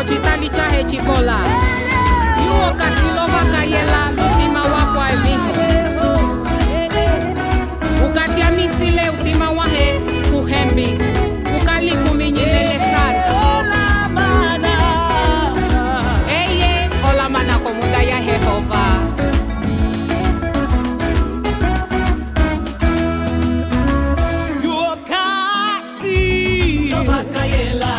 Chitali chahe chikola yuo kasilova kayela lutima wakwa emiho ukatia misile utima wahe kuhembi ukali kuminyilele sana olamana eye olamana komunda ya Jehova yuo kasi kayela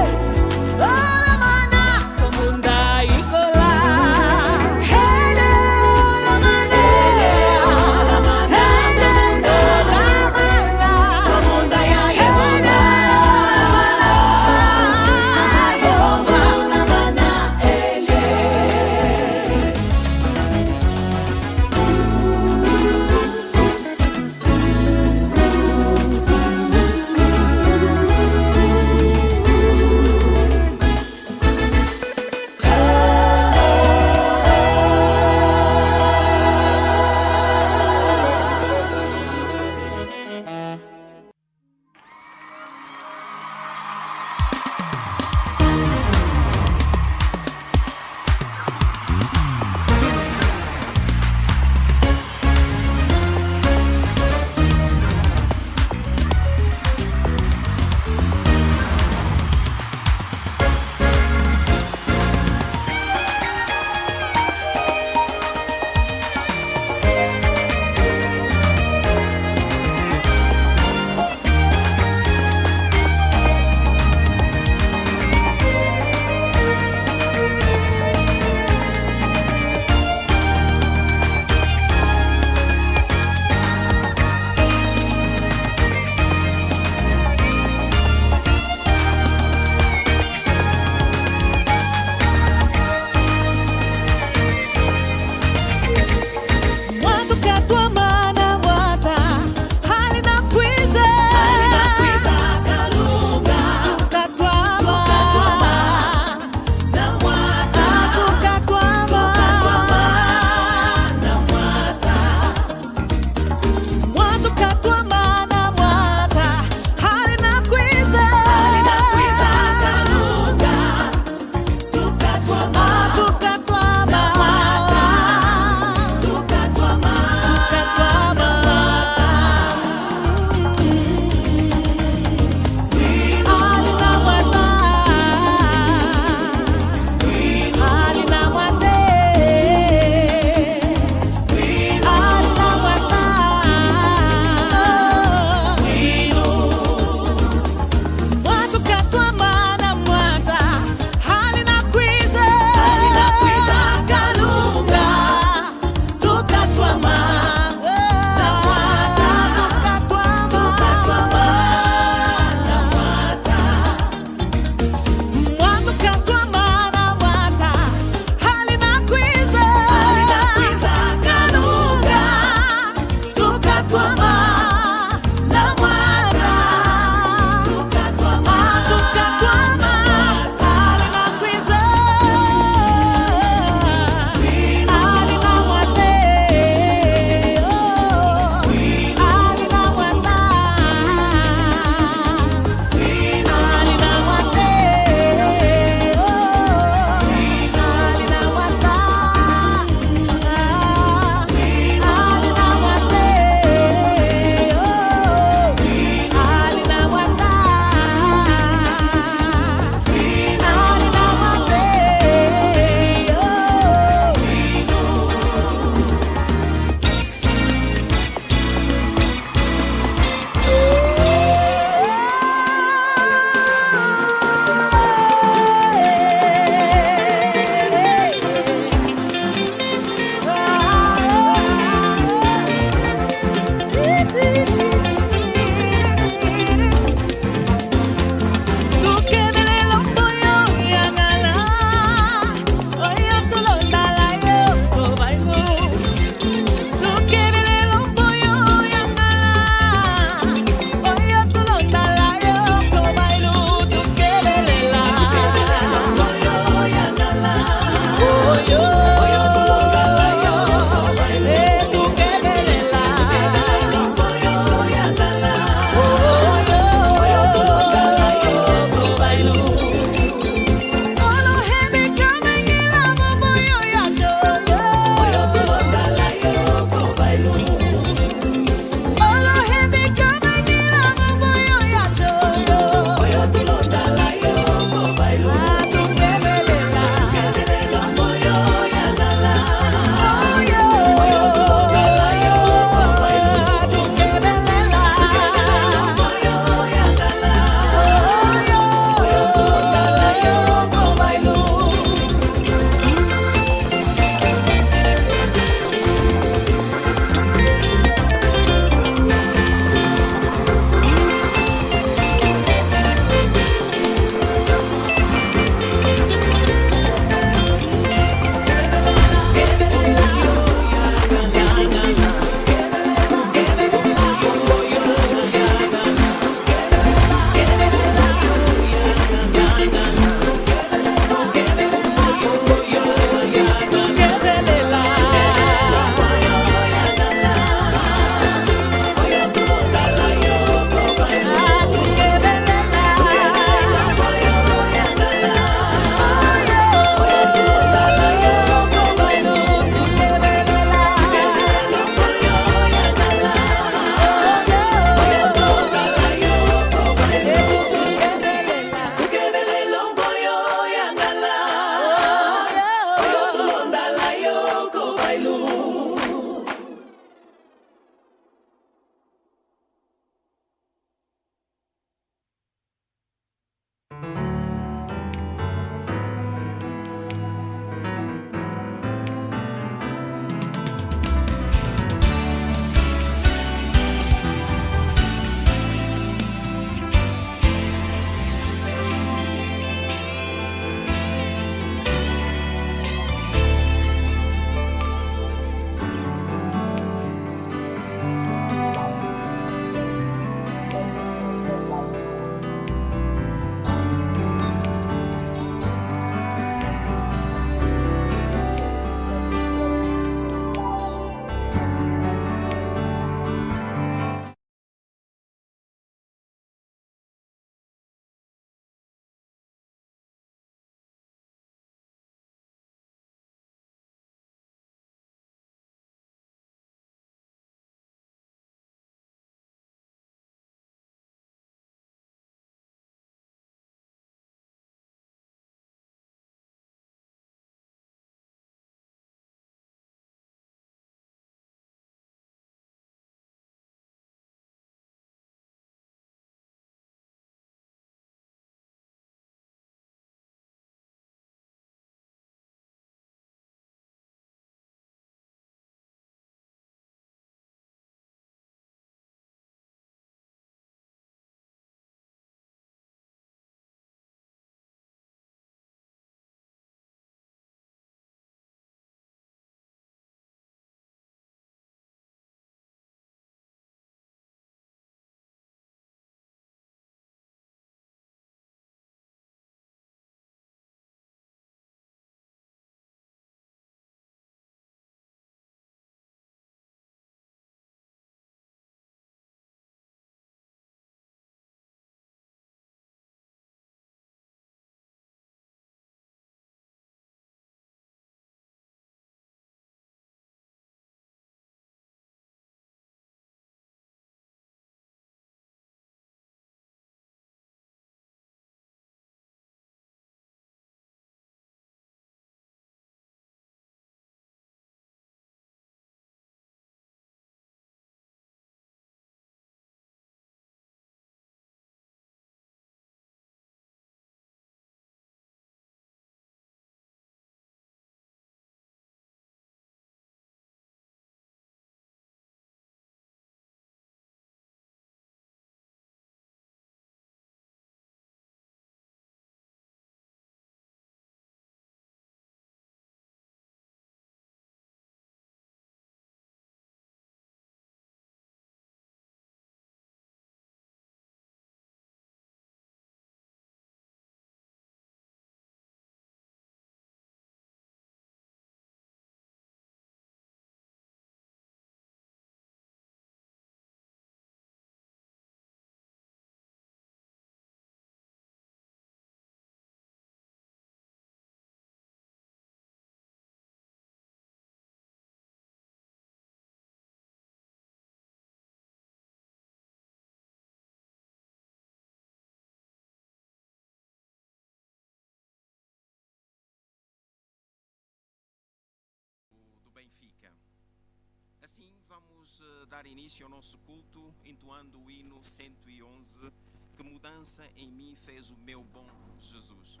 assim, vamos dar início ao nosso culto, entoando o hino 111, que mudança em mim fez o meu bom Jesus.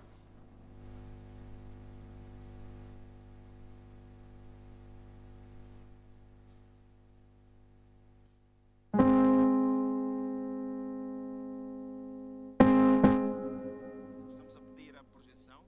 Estamos a pedir a projeção.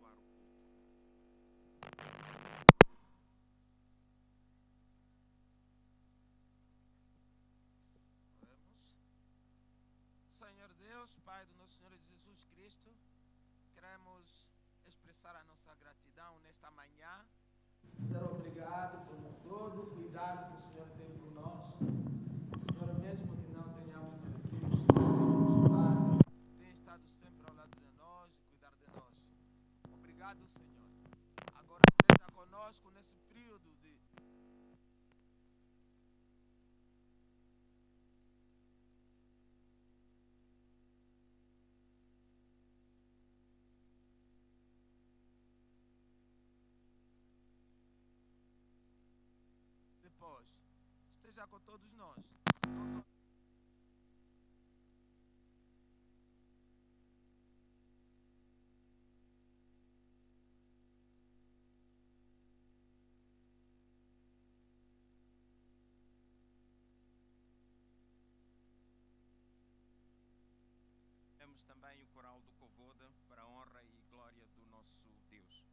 abençoar o culto. Oremos. Senhor Deus, Pai do nosso Senhor Jesus Cristo, queremos expressar a nossa gratidão nesta manhã, dizer obrigado por todo o cuidado que o Senhor tem por nós. Senhor, mesmo que não tenhamos merecido, o Senhor tem nos amado, tem estado sempre ao lado de nós e cuidar de nós. Obrigado, Senhor. Agora esteja conosco nesse período de depois. Esteja com todos nós. Todos Temos também o coral do Covoda para a honra e glória do nosso Deus.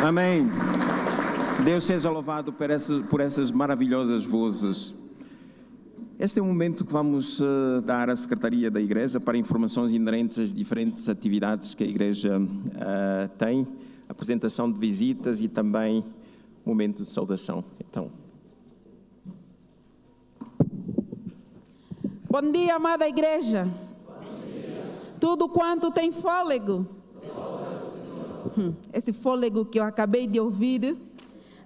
Amém. Deus seja louvado por essas maravilhosas vozes. Este é o momento que vamos dar à Secretaria da Igreja para informações inerentes às diferentes atividades que a Igreja tem, apresentação de visitas e também momento de saudação. Então. Bom dia, amada Igreja. Bom dia. Tudo quanto tem fôlego. Esse fôlego que eu acabei de ouvir,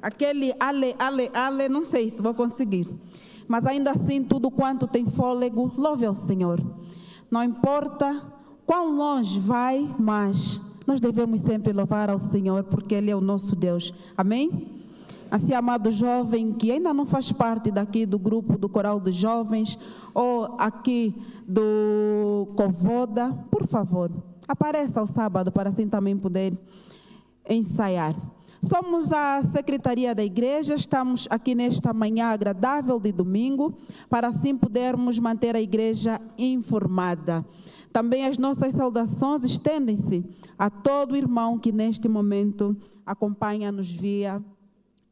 aquele ale, não sei se vou conseguir. Mas ainda assim, tudo quanto tem fôlego, louve ao Senhor. Não importa quão longe vai, mas nós devemos sempre louvar ao Senhor, porque Ele é o nosso Deus. Amém? Assim, amado jovem que ainda não faz parte daqui do grupo do Coral dos Jovens, ou aqui do Covoda, por favor, apareça ao sábado para assim também poder ensaiar. Somos a Secretaria da Igreja, estamos aqui nesta manhã agradável de domingo, para assim podermos manter a Igreja informada. Também as nossas saudações estendem-se a todo irmão que neste momento acompanha-nos via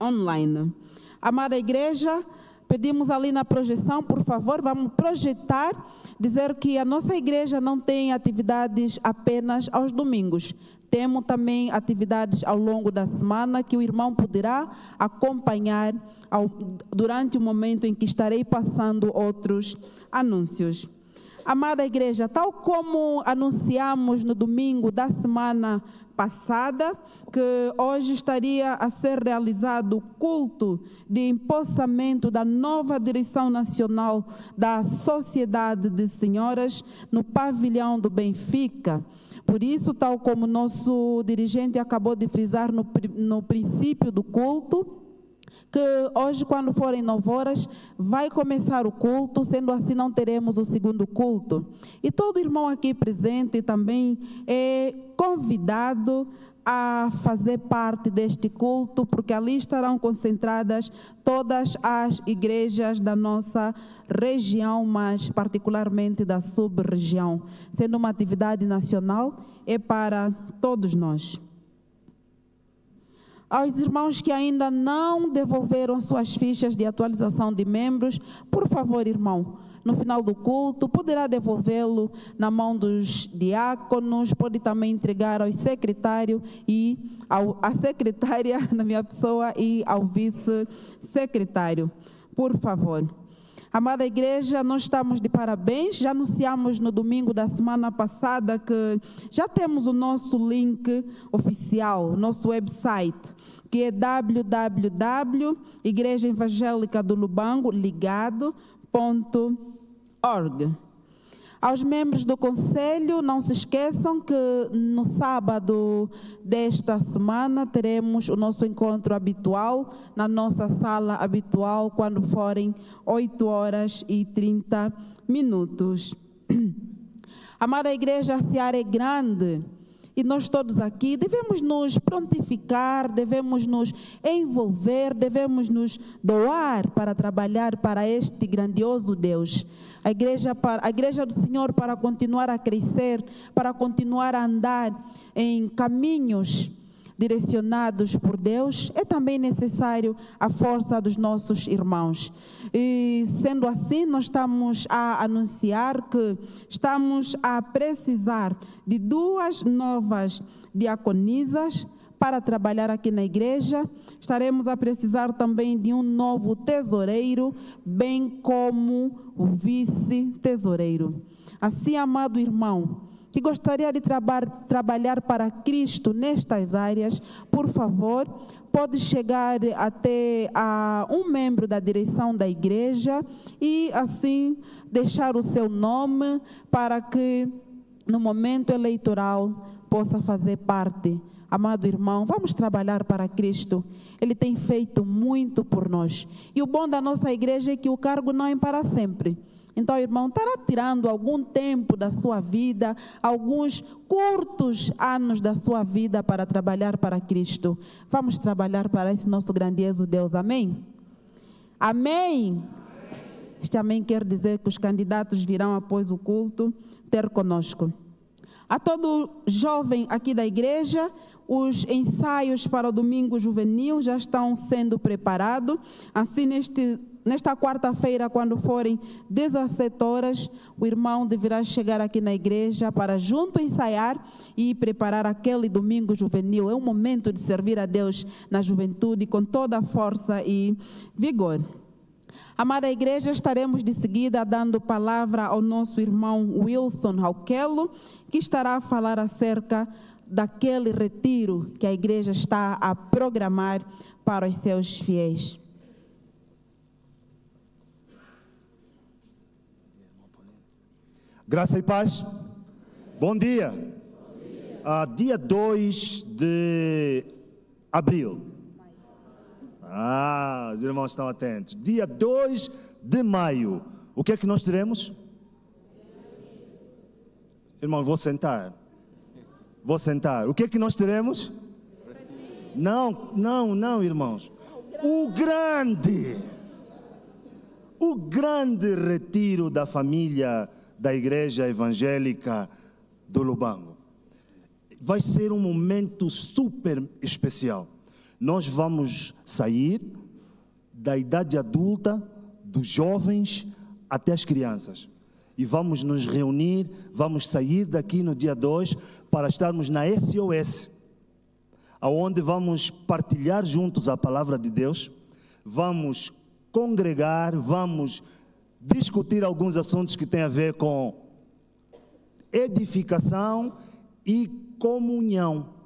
online. Amada Igreja, pedimos ali na projeção, por favor, vamos projetar, dizer que a nossa igreja não tem atividades apenas aos domingos. Temos também atividades ao longo da semana que o irmão poderá acompanhar durante o momento em que estarei passando outros anúncios. Amada Igreja, tal como anunciamos no domingo da semana passada, que hoje estaria a ser realizado o culto de empossamento da nova direção nacional da Sociedade de Senhoras no pavilhão do Benfica. Por isso, tal como nosso dirigente acabou de frisar no princípio do culto, que hoje, quando forem 9 horas, vai começar o culto, sendo assim não teremos o segundo culto. E todo irmão aqui presente também é convidado a fazer parte deste culto, porque ali estarão concentradas todas as igrejas da nossa região, mas particularmente da sub-região. Sendo uma atividade nacional, é para todos nós. Aos irmãos que ainda não devolveram suas fichas de atualização de membros, por favor, irmão, no final do culto, poderá devolvê-lo na mão dos diáconos, pode também entregar ao secretário e à secretária, na minha pessoa, e ao vice-secretário, por favor. Amada Igreja, nós estamos de parabéns, já anunciamos no domingo da semana passada que já temos o nosso link oficial, nosso website, que é www.igrejaevangélica-do-Lubango-ligado.org. Aos membros do Conselho, não se esqueçam que no sábado desta semana teremos o nosso encontro habitual, na nossa sala habitual, quando forem 8h30. Amada Igreja, a seara é grande e nós todos aqui devemos nos prontificar, devemos nos envolver, devemos nos doar para trabalhar para este grandioso Deus. A igreja do Senhor, para continuar a crescer, para continuar a andar em caminhos direcionados por Deus, é também necessário a força dos nossos irmãos. E sendo assim, nós estamos a anunciar que estamos a precisar de 2 novas diaconisas para trabalhar aqui na igreja. Estaremos a precisar também de um novo tesoureiro, bem como o vice-tesoureiro. Assim, amado irmão, que gostaria de trabalhar para Cristo nestas áreas, por favor, pode chegar até a um membro da direção da igreja e assim deixar o seu nome para que no momento eleitoral possa fazer parte. Amado irmão, vamos trabalhar para Cristo. Ele tem feito muito por nós. E o bom da nossa igreja é que o cargo não é para sempre. Então, irmão, estará tirando algum tempo da sua vida, alguns curtos anos da sua vida para trabalhar para Cristo. Vamos trabalhar para esse nosso grandioso Deus. Amém? Amém? Este amém quer dizer que os candidatos virão após o culto ter conosco. A todo jovem aqui da igreja, Os ensaios para o domingo juvenil já estão sendo preparados. Assim, nesta quarta-feira, quando forem 17 horas, o irmão deverá chegar aqui na igreja para junto ensaiar e preparar aquele domingo juvenil. É um momento de servir a Deus na juventude com toda a força e vigor. Amada igreja, estaremos de seguida dando palavra ao nosso irmão Wilson Rauquelo, que estará a falar acerca daquele retiro que a igreja está a programar para os seus fiéis. Graça e paz. Bom dia. Dia 2 de abril. Os irmãos estão atentos. Dia 2 de maio. O que é que nós teremos? Irmão, vou sentar. O que é que nós teremos? Não, irmãos. O grande retiro da família da Igreja Evangélica do Lubango. Vai ser um momento super especial. Nós vamos sair da idade adulta, dos jovens até as crianças. E vamos nos reunir, vamos sair daqui no dia 2 para estarmos na SOS, onde vamos partilhar juntos a palavra de Deus, vamos congregar, vamos discutir alguns assuntos que têm a ver com edificação e comunhão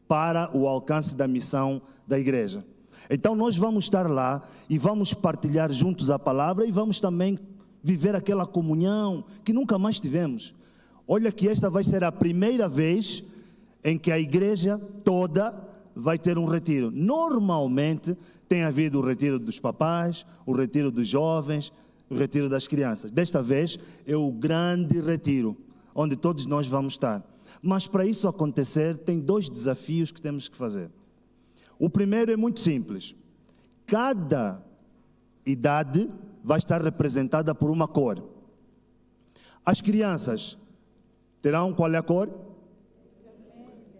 para o alcance da missão da igreja. Então nós vamos estar lá e vamos partilhar juntos a palavra e vamos também viver aquela comunhão que nunca mais tivemos. Olha que esta vai ser a primeira vez em que a igreja toda vai ter um retiro. Normalmente tem havido o retiro dos papais, o retiro dos jovens, o retiro das crianças. Desta vez é o grande retiro, onde todos nós vamos estar. Mas para isso acontecer, tem 2 desafios que temos que fazer. O primeiro é muito simples. Cada idade vai estar representada por uma cor. As crianças terão qual é a cor?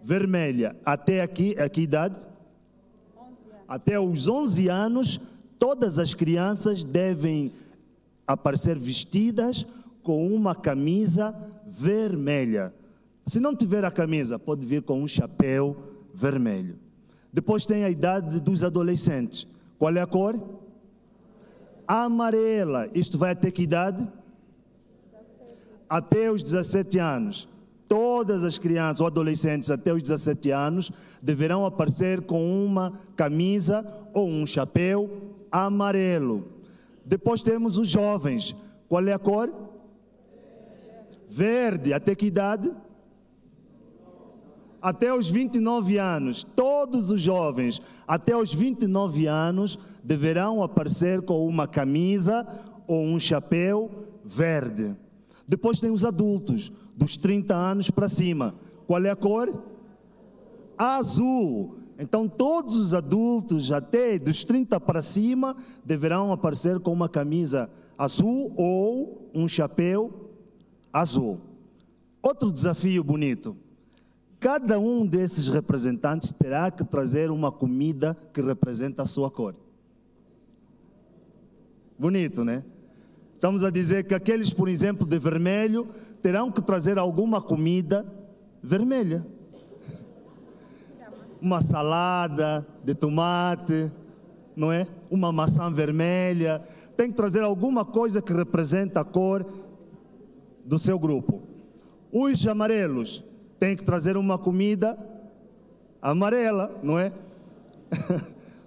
Vermelha. Até aqui, a que idade? 11 anos. Até os 11 anos, todas as crianças devem aparecer vestidas com uma camisa vermelha. Se não tiver a camisa, pode vir com um chapéu vermelho. Depois tem a idade dos adolescentes. Qual é a cor? Amarela. Isto vai até que idade? Até os 17 anos. Todas as crianças ou adolescentes até os 17 anos deverão aparecer com uma camisa ou um chapéu amarelo. Depois temos os jovens. Qual é a cor? Verde. Até que idade? Até os 29 anos. Todos os jovens até os 29 anos deverão aparecer com uma camisa ou um chapéu verde. Depois tem os adultos, dos 30 anos para cima. Qual é a cor? Azul. Então todos os adultos até dos 30 para cima deverão aparecer com uma camisa azul ou um chapéu azul. Outro desafio bonito. Cada um desses representantes terá que trazer uma comida que representa a sua cor. Bonito, né? Estamos a dizer que aqueles, por exemplo, de vermelho, terão que trazer alguma comida vermelha. Uma salada de tomate, não é? Uma maçã vermelha. Tem que trazer alguma coisa que representa a cor do seu grupo. Os amarelos têm que trazer uma comida amarela, não é?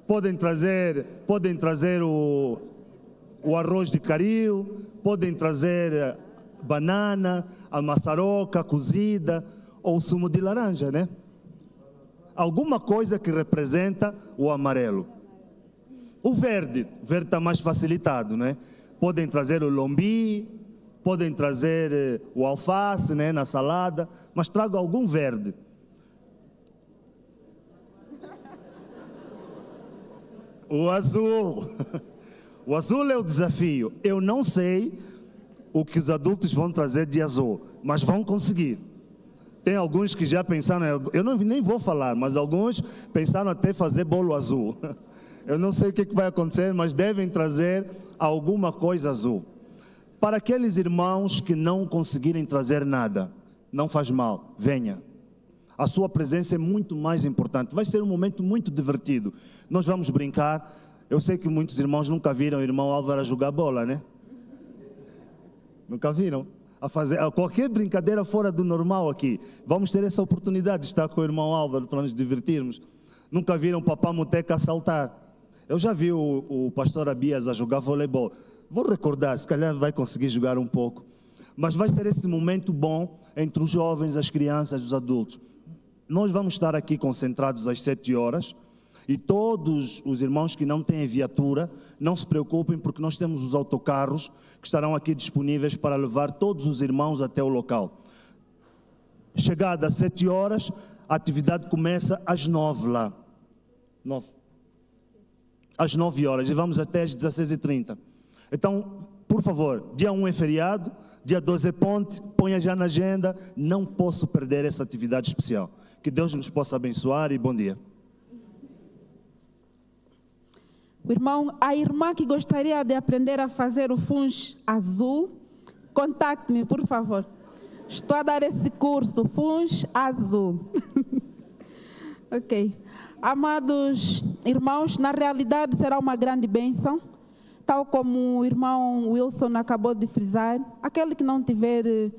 podem trazer o arroz de caril, podem trazer banana, a maçaroca cozida ou o sumo de laranja, né? Alguma coisa que representa o amarelo. O verde está mais facilitado, né? Podem trazer o lombi, podem trazer o alface, né, na salada, mas trago algum verde. O azul. O azul é o desafio. Eu não sei o que os adultos vão trazer de azul, mas vão conseguir. Tem alguns que já pensaram, eu nem vou falar, mas alguns pensaram até fazer bolo azul. Eu não sei o que vai acontecer, mas devem trazer alguma coisa azul. Para aqueles irmãos que não conseguirem trazer nada, não faz mal, venha. A sua presença é muito mais importante. Vai ser um momento muito divertido. Nós vamos brincar. Eu sei que muitos irmãos nunca viram o irmão Álvaro jogar bola, né? Nunca viram? A fazer qualquer brincadeira fora do normal aqui. Vamos ter essa oportunidade de estar com o irmão Álvaro para nos divertirmos. Nunca viram o Papá Muteca a saltar. Eu já vi o pastor Abias a jogar voleibol. Vou recordar, se calhar vai conseguir jogar um pouco. Mas vai ser esse momento bom entre os jovens, as crianças, os adultos. Nós vamos estar aqui concentrados às 7 horas e todos os irmãos que não têm viatura, não se preocupem porque nós temos os autocarros que estarão aqui disponíveis para levar todos os irmãos até o local. Chegada às 7 horas, a atividade começa às 9 lá. 9. Às 9 horas e vamos até às 16h30. Então, por favor, dia 1 é feriado, dia 12 é ponte, ponha já na agenda, não posso perder essa atividade especial. Que Deus nos possa abençoar e bom dia. Irmão, a irmã que gostaria de aprender a fazer o funge azul, contacte-me, por favor. Estou a dar esse curso, funge azul. Ok. Amados irmãos, na realidade será uma grande bênção, tal como o irmão Wilson acabou de frisar. Aquele que não tiver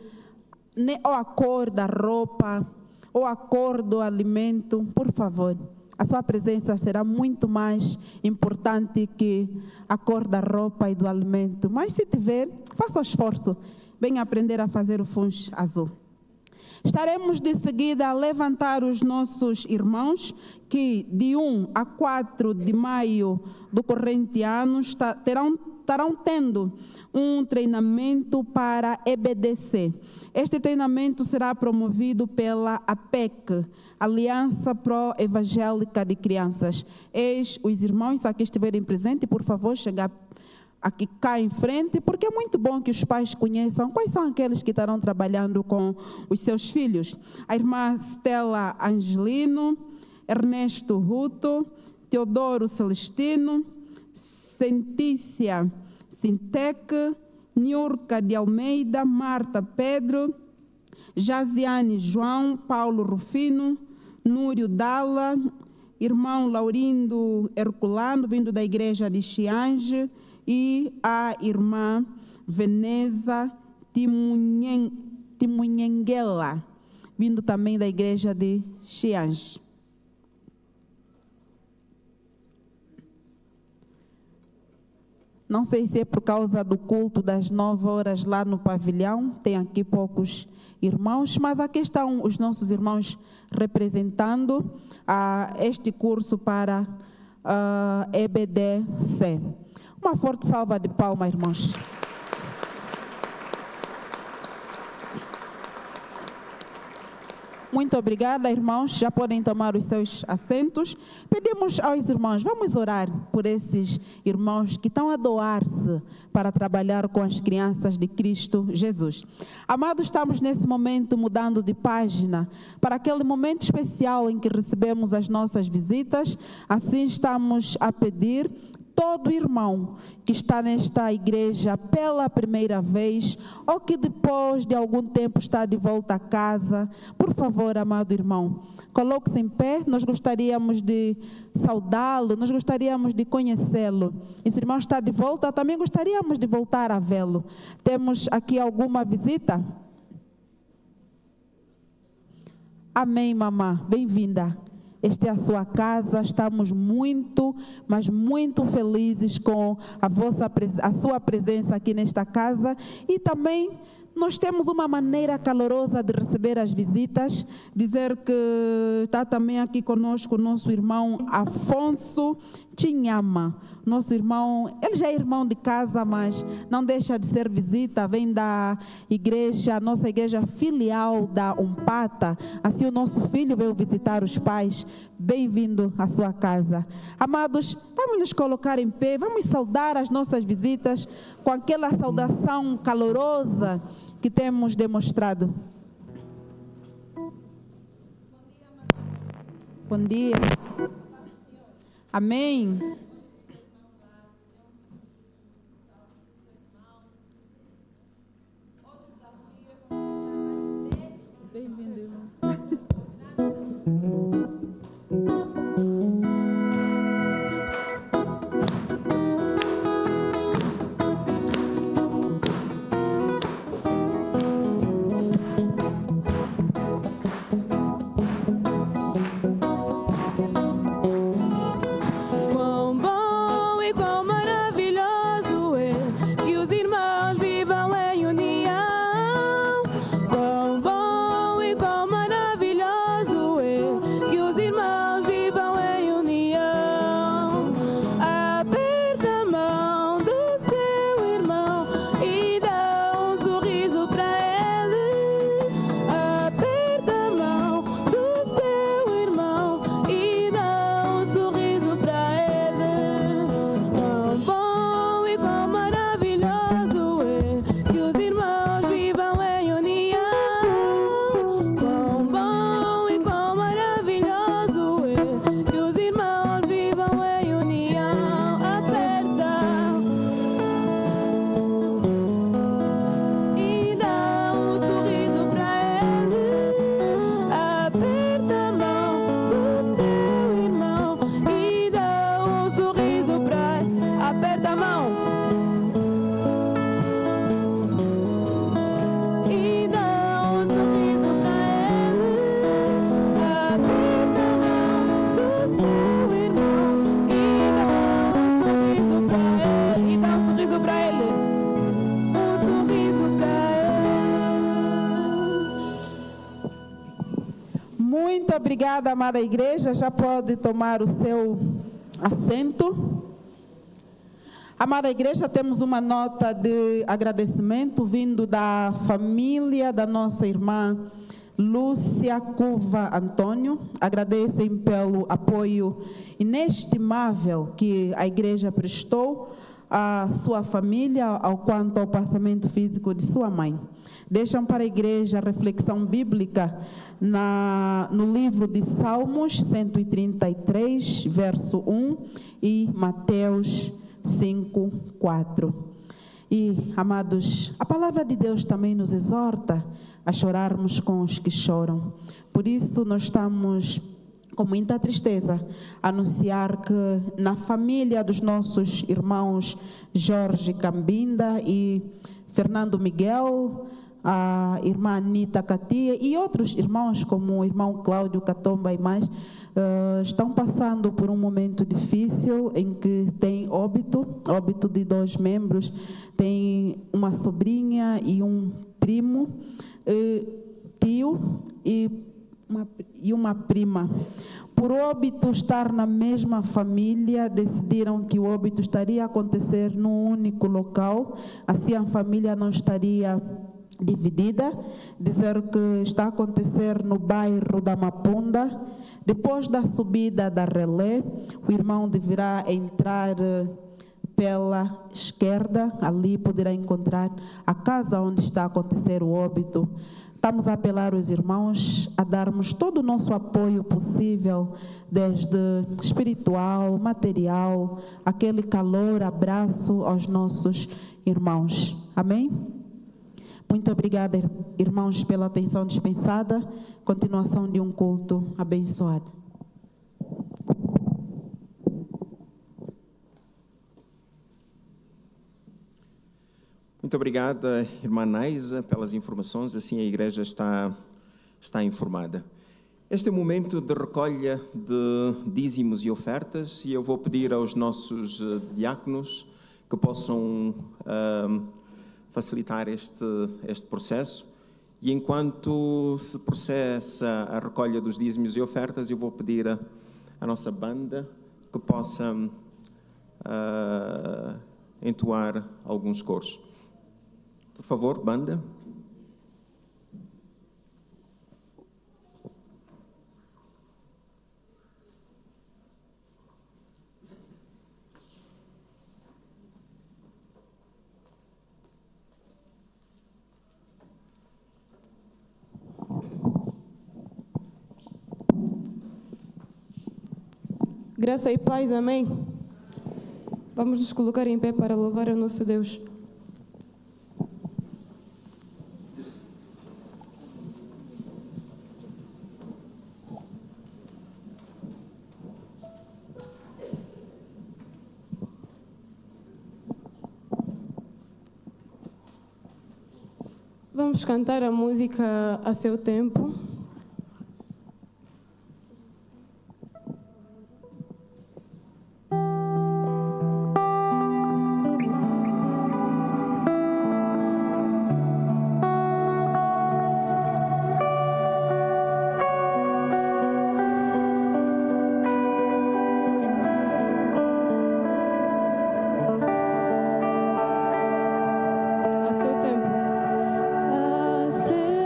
ou a cor da roupa, ou a cor do alimento, por favor, a sua presença será muito mais importante que a cor da roupa e do alimento. Mas se tiver, faça o esforço, venha aprender a fazer o funge azul. Estaremos de seguida a levantar os nossos irmãos que de 1 a 4 de maio do corrente ano estarão tendo um treinamento para EBDC. Este treinamento será promovido pela APEC, Aliança Pró-Evangélica de Crianças. Eis os irmãos aqui estiverem presentes, por favor, chegar aqui cá em frente, porque é muito bom que os pais conheçam quais são aqueles que estarão trabalhando com os seus filhos. A irmã Stella Angelino, Ernesto Ruto, Teodoro Celestino, Sentícia Sintec, Niurca de Almeida, Marta Pedro, Jaziane João, Paulo Rufino, Núrio Dalla, irmão Laurindo Herculano, vindo da igreja de Xiange, e a irmã Veneza Timunhenguela, vindo também da igreja de Xiange. Não sei se é por causa do culto das 9 horas lá no pavilhão, tem aqui poucos irmãos, mas aqui estão os nossos irmãos representando este curso para EBDC. Uma forte salva de palmas, irmãos. Muito obrigada, irmãos. Já podem tomar os seus assentos. Pedimos aos irmãos, vamos orar por esses irmãos que estão a doar-se para trabalhar com as crianças de Cristo Jesus. Amados, estamos nesse momento mudando de página para aquele momento especial em que recebemos as nossas visitas. Assim estamos a pedir todo irmão que está nesta igreja pela primeira vez ou que depois de algum tempo está de volta a casa, por favor, amado irmão, coloque-se em pé. Nós gostaríamos de saudá-lo, nós gostaríamos de conhecê-lo. Esse irmão está de volta, também gostaríamos de voltar a vê-lo. Temos aqui alguma visita? Amém, mamã, bem-vinda. Esta é a sua casa, estamos muito, mas muito felizes com a sua presença aqui nesta casa. E também nós temos uma maneira calorosa de receber as visitas, dizer que está também aqui conosco o nosso irmão Afonso Tinhama. Nosso irmão, ele já é irmão de casa, mas não deixa de ser visita, vem da igreja, a nossa igreja filial da Umpata. Assim o nosso filho veio visitar os pais. Bem-vindo à sua casa. Amados, vamos nos colocar em pé, vamos saudar as nossas visitas com aquela saudação calorosa que temos demonstrado. Bom dia. Amém. Bem-vindo, irmão. Quão bom e quão maravilhoso é que os irmãos vivam em união. Quão bom e quão maravilhoso é que os irmãos vivam em união. Aperta a mão do seu irmão e dá um sorriso para ele. Aperta a mão do seu irmão e dá um sorriso para ele. Quão bom e quão maravilhoso é que os irmãos vivam em união. Quão bom e quão maravilhoso é que os irmãos vivam em união. Aperta e dá um sorriso para ele. Aperta a mão do seu irmão e dá um sorriso para ele. Aperta a mão e dá um sorriso para ele. Aperta a mão do seu irmão e dá um sorriso para ele. E dá um sorriso para ele. Um sorriso para ele. Muito obrigada, amada igreja. Já pode tomar o seu assento. Amada igreja, temos uma nota de agradecimento vindo da família da nossa irmã Lúcia Cuva Antônio. Agradecem pelo apoio inestimável que a igreja prestou à sua família, ao quanto ao passamento físico de sua mãe. Deixam para a igreja a reflexão bíblica no livro de Salmos 133, verso 1 e Mateus 5, 4. E, amados, a palavra de Deus também nos exorta a chorarmos com os que choram. Por isso, nós estamos com muita tristeza a anunciar que na família dos nossos irmãos Jorge Cambinda e Fernando Miguel, a irmã Anita Catia e outros irmãos, como o irmão Cláudio Catomba e mais, estão passando por um momento difícil em que tem óbito de 2 membros, tem uma sobrinha e um primo, tio e uma prima. Por óbito estar na mesma família, decidiram que o óbito estaria a acontecer num único local, assim a família não estaria dividida. Dizer que está a acontecer no bairro da Mapunda. Depois da subida da relé, o irmão deverá entrar pela esquerda, ali poderá encontrar a casa onde está a acontecer o óbito. Estamos a apelar os irmãos a darmos todo o nosso apoio possível, desde espiritual, material, aquele calor, abraço aos nossos irmãos. Amém? Muito obrigada, irmãos, pela atenção dispensada. Continuação de um culto abençoado. Muito obrigada, irmã Naisa, pelas informações. Assim a igreja está informada. Este é o momento de recolha de dízimos e ofertas e eu vou pedir aos nossos diáconos que possam facilitar este processo. E enquanto se processa a recolha dos dízimos e ofertas, eu vou pedir à nossa banda que possa entoar alguns coros. Por favor, banda. Graça e paz, amém? Vamos nos colocar em pé para louvar o nosso Deus. Vamos cantar a música A Seu Tempo. A seu tempo. A seu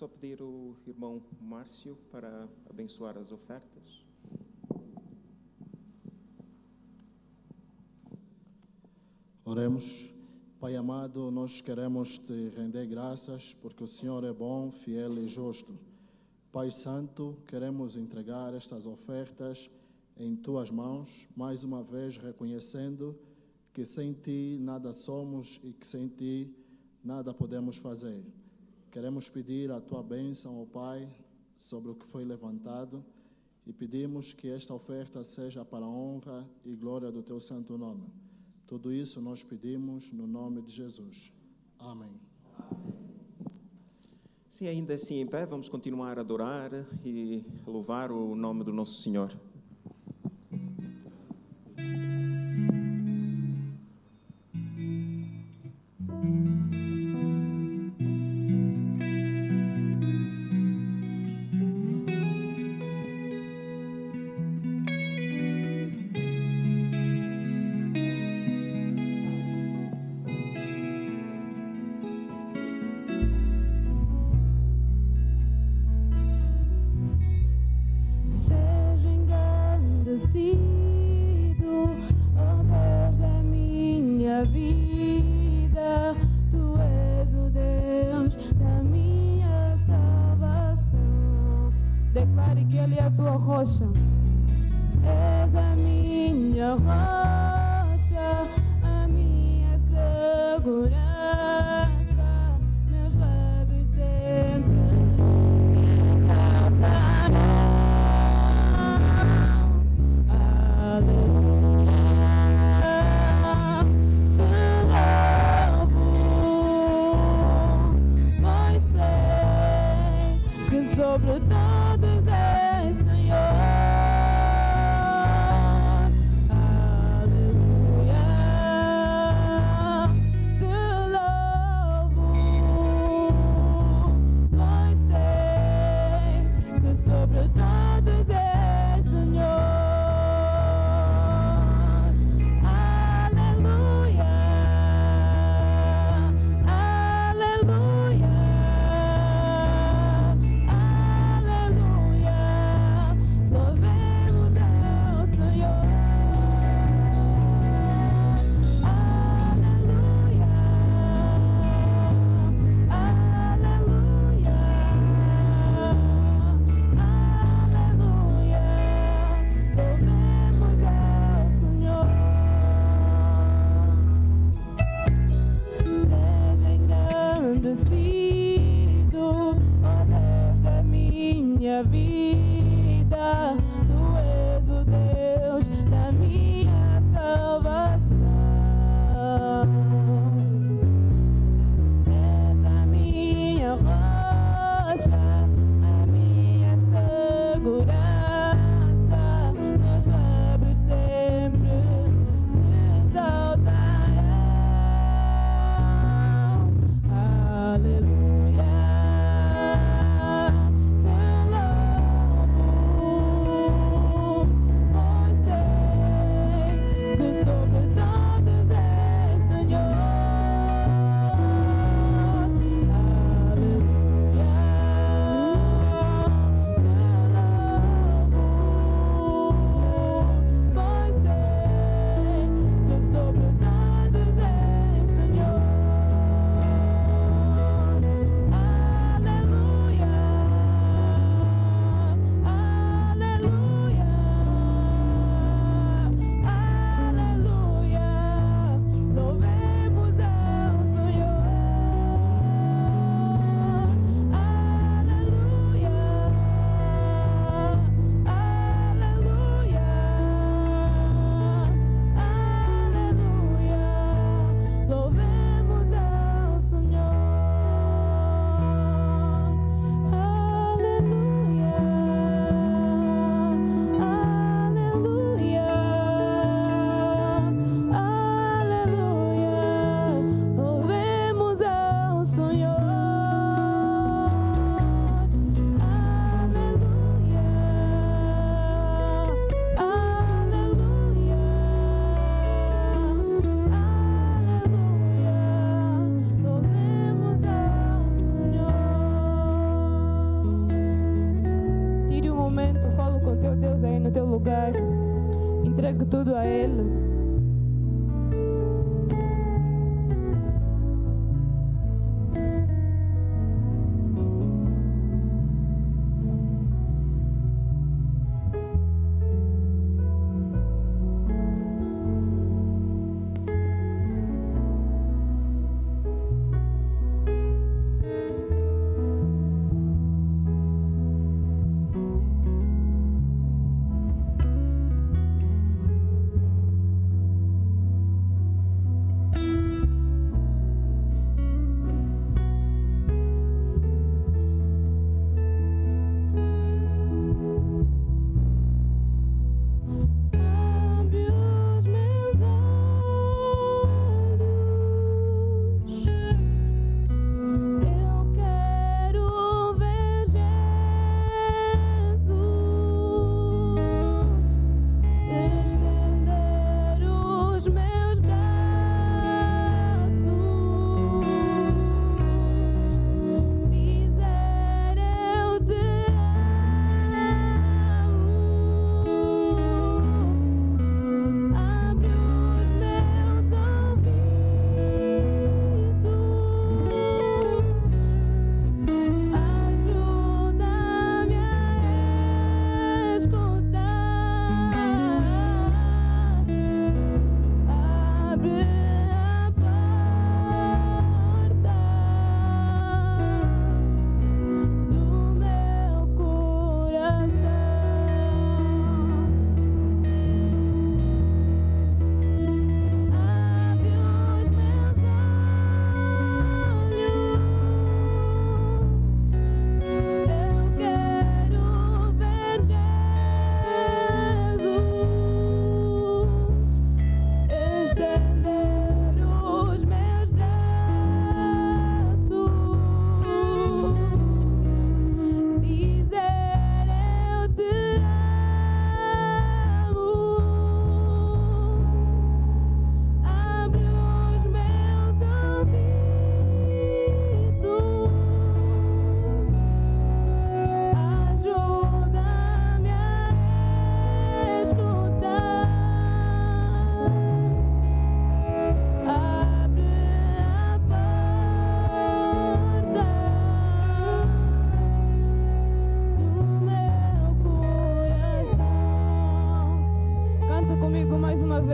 Estou a pedir o irmão Márcio para abençoar as ofertas. Oremos. Pai amado, nós queremos te render graças porque o Senhor é bom, fiel e justo. Pai Santo, queremos entregar estas ofertas em Tuas mãos, mais uma vez reconhecendo que sem Ti nada somos e que sem Ti nada podemos fazer. Queremos pedir a Tua bênção, ó Pai, sobre o que foi levantado e pedimos que esta oferta seja para a honra e glória do teu santo nome. Tudo isso nós pedimos no nome de Jesus. Amém. Se ainda assim em pé, vamos continuar a adorar e louvar o nome do nosso Senhor. Seja engrandecido, ó Deus da minha vida. Tu és o Deus da minha salvação. Declare que Ele é a tua rocha. És a minha rocha, a minha segurança. Meus lábios sempre exaltarão. Sobre todos és Senhor. Aleluia. Te louvo, pois sei que sobre todos és Senhor. Aleluia. Aleluia. Louvemos ao Senhor. Aleluia. Aleluia. Aleluia. Louvemos ao Senhor. Seja engrandecido, ó Deus da minha vida. Tu és o Deus da minha salvação. És a minha rocha, a minha segurança. Meus lábios sempre te exaltarão. Aleluia. Te louvo, pois sei que sobre todos és Senhor. Aleluia. Te louvo, pois sei que sobre todos és Senhor. Aleluia. Aleluia. Aleluia. Louvemos ao Senhor. Aleluia. Aleluia. Aleluia. Louvemos ao Senhor. Aleluia. Aleluia. Aleluia. Louvemos ao Senhor. Aleluia. Aleluia. Aleluia. Louvemos ao Senhor. Tire um momento, fala com teu Deus aí no teu lugar. Entregue tudo a Ele.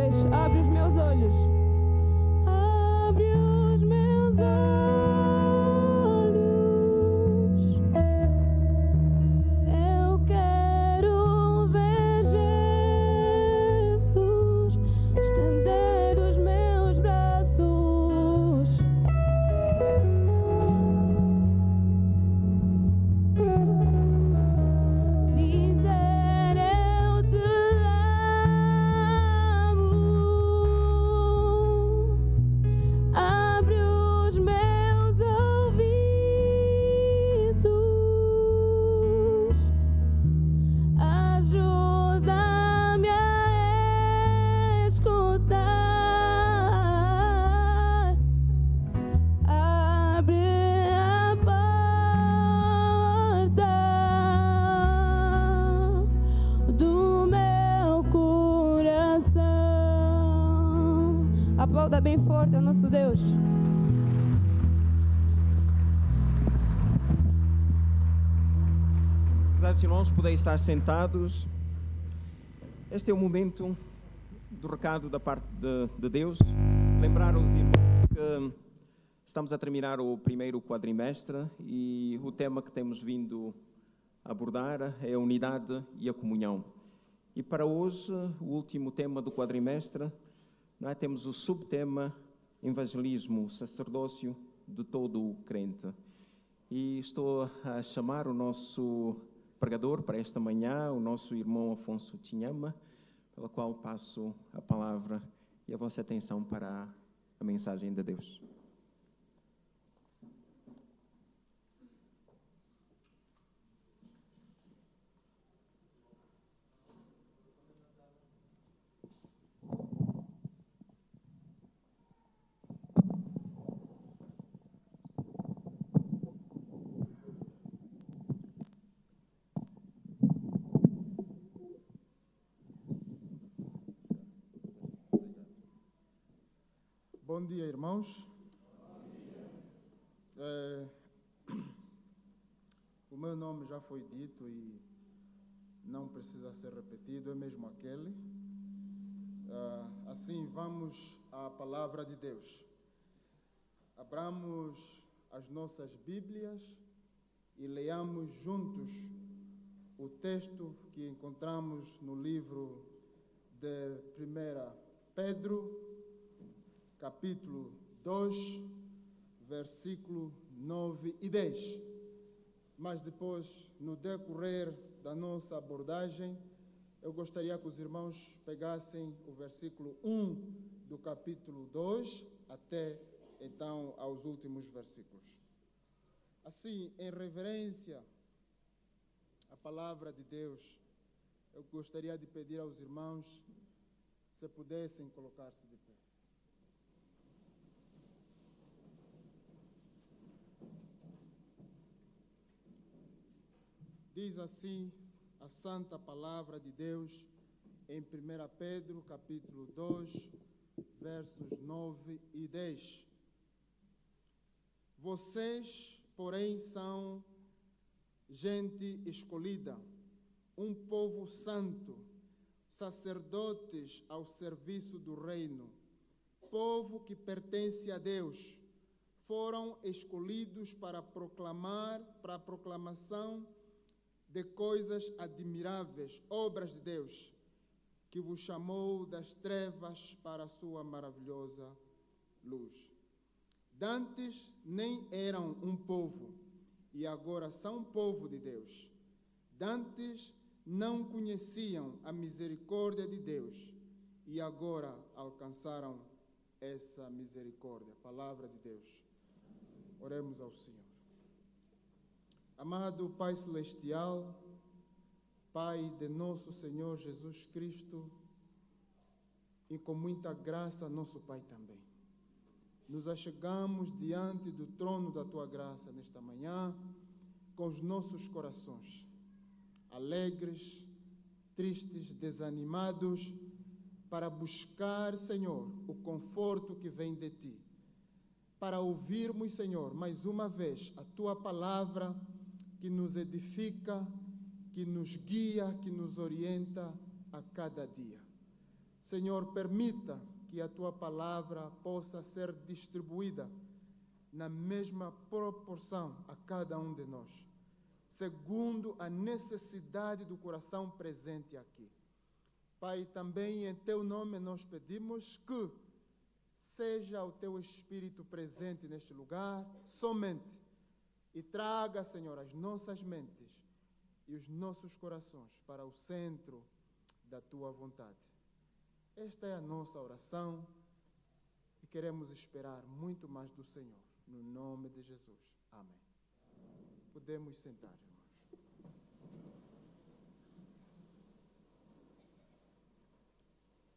2. Abre os meus olhos. Abre os meus olhos. Eu quero ver Jesus estender os meus braços. Dizer eu te amo. Abre os meus ouvidos. Ajuda-me a escutar. Abre a porta do meu coração. Aplauda bem forte ao nosso Deus. Prezados irmãos, podem estar sentados. Este é o momento do recado da parte de Deus. Lembrar aos irmãos que estamos a terminar o primeiro quadrimestre e o tema que temos vindo a abordar é a unidade e a comunhão. E para hoje, o último tema do quadrimestre, temos o subtema evangelismo, o sacerdócio de todo o crente. E estou a chamar o nosso pregador para esta manhã, o nosso irmão Afonso Tinhama, pelo qual passo a palavra e a vossa atenção para a mensagem de Deus. Bom dia, irmãos. O meu nome já foi dito e não precisa ser repetido, é mesmo aquele. Assim, vamos à palavra de Deus. Abramos as nossas Bíblias e leamos juntos o texto que encontramos no livro de 1 Pedro, capítulo 2, versículo 9 e 10. Mas depois, no decorrer da nossa abordagem, eu gostaria que os irmãos pegassem o versículo 1 do capítulo 2 até então aos últimos versículos. Assim, em reverência à palavra de Deus, eu gostaria de pedir aos irmãos se pudessem colocar-se de pé. Diz assim a santa palavra de Deus em 1 Pedro, capítulo 2, versos 9 e 10. Vocês, porém, são gente escolhida, um povo santo, sacerdotes ao serviço do reino, povo que pertence a Deus, foram escolhidos para a proclamação de coisas admiráveis, obras de Deus, que vos chamou das trevas para a sua maravilhosa luz. Dantes nem eram um povo, e agora são povo de Deus. Dantes não conheciam a misericórdia de Deus, e agora alcançaram essa misericórdia. Palavra de Deus. Oremos ao Senhor. Amado Pai Celestial, Pai de nosso Senhor Jesus Cristo, e com muita graça, nosso Pai também. Nos achegamos diante do trono da Tua graça nesta manhã, com os nossos corações, alegres, tristes, desanimados, para buscar, Senhor, o conforto que vem de Ti. Para ouvirmos, Senhor, mais uma vez, a Tua palavra, que nos edifica, que nos guia, que nos orienta a cada dia. Senhor, permita que a tua palavra possa ser distribuída na mesma proporção a cada um de nós, segundo a necessidade do coração presente aqui. Pai, também em teu nome nós pedimos que seja o teu Espírito presente neste lugar somente e traga, Senhor, as nossas mentes e os nossos corações para o centro da tua vontade. Esta é a nossa oração e queremos esperar muito mais do Senhor. No nome de Jesus. Amém. Podemos sentar,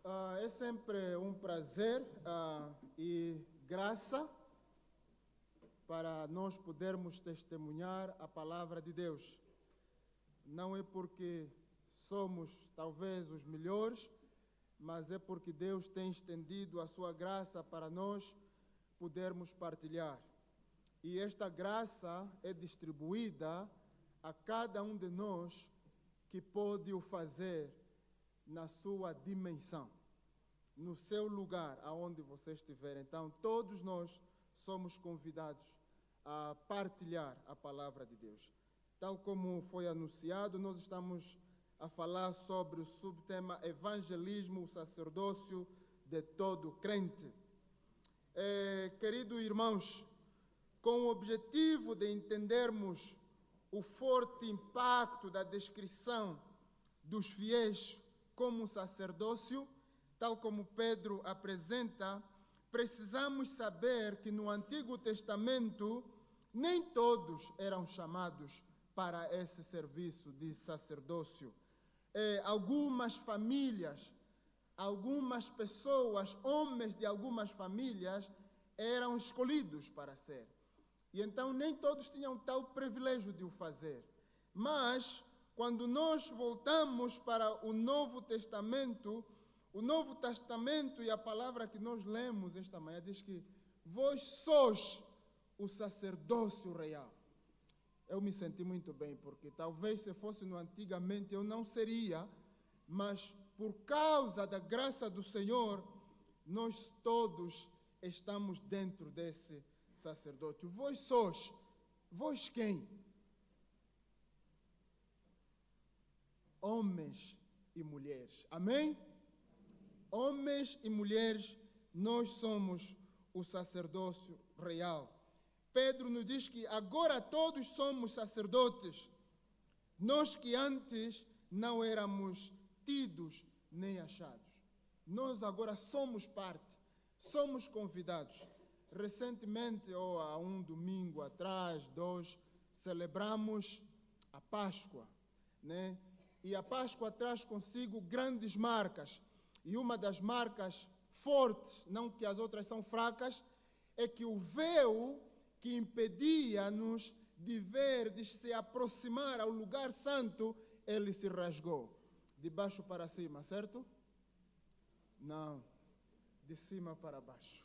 irmãos. É sempre um prazer e graça para nós podermos testemunhar a palavra de Deus. Não é porque somos talvez os melhores, mas é porque Deus tem estendido a sua graça para nós podermos partilhar. E esta graça é distribuída a cada um de nós que pode o fazer na sua dimensão, no seu lugar, aonde você estiver. Então, todos nós somos convidados a partilhar a palavra de Deus. Tal como foi anunciado, nós estamos a falar sobre o subtema Evangelismo, o sacerdócio de todo crente. Queridos irmãos, com o objetivo de entendermos o forte impacto da descrição dos fiéis como sacerdócio, tal como Pedro apresenta, precisamos saber que no Antigo Testamento nem todos eram chamados para esse serviço de sacerdócio. Algumas famílias, algumas pessoas, homens de algumas famílias, eram escolhidos para ser. E então nem todos tinham tal privilégio de o fazer. Mas, quando nós voltamos para o Novo Testamento e a palavra que nós lemos esta manhã diz que vós sois o sacerdócio real. Eu me senti muito bem, porque talvez se fosse no antigamente eu não seria, mas por causa da graça do Senhor, nós todos estamos dentro desse sacerdócio. Vós sois, vós quem? Homens e mulheres. Amém? Homens e mulheres, nós somos o sacerdócio real. Pedro nos diz que agora todos somos sacerdotes, nós que antes não éramos tidos nem achados. Nós agora somos parte, somos convidados. Recentemente, ou há um domingo atrás, celebramos a Páscoa, né? E a Páscoa traz consigo grandes marcas. E uma das marcas fortes, não que as outras são fracas, é que o véu que impedia-nos de se aproximar ao lugar santo, ele se rasgou. De baixo para cima, certo? Não, de cima para baixo.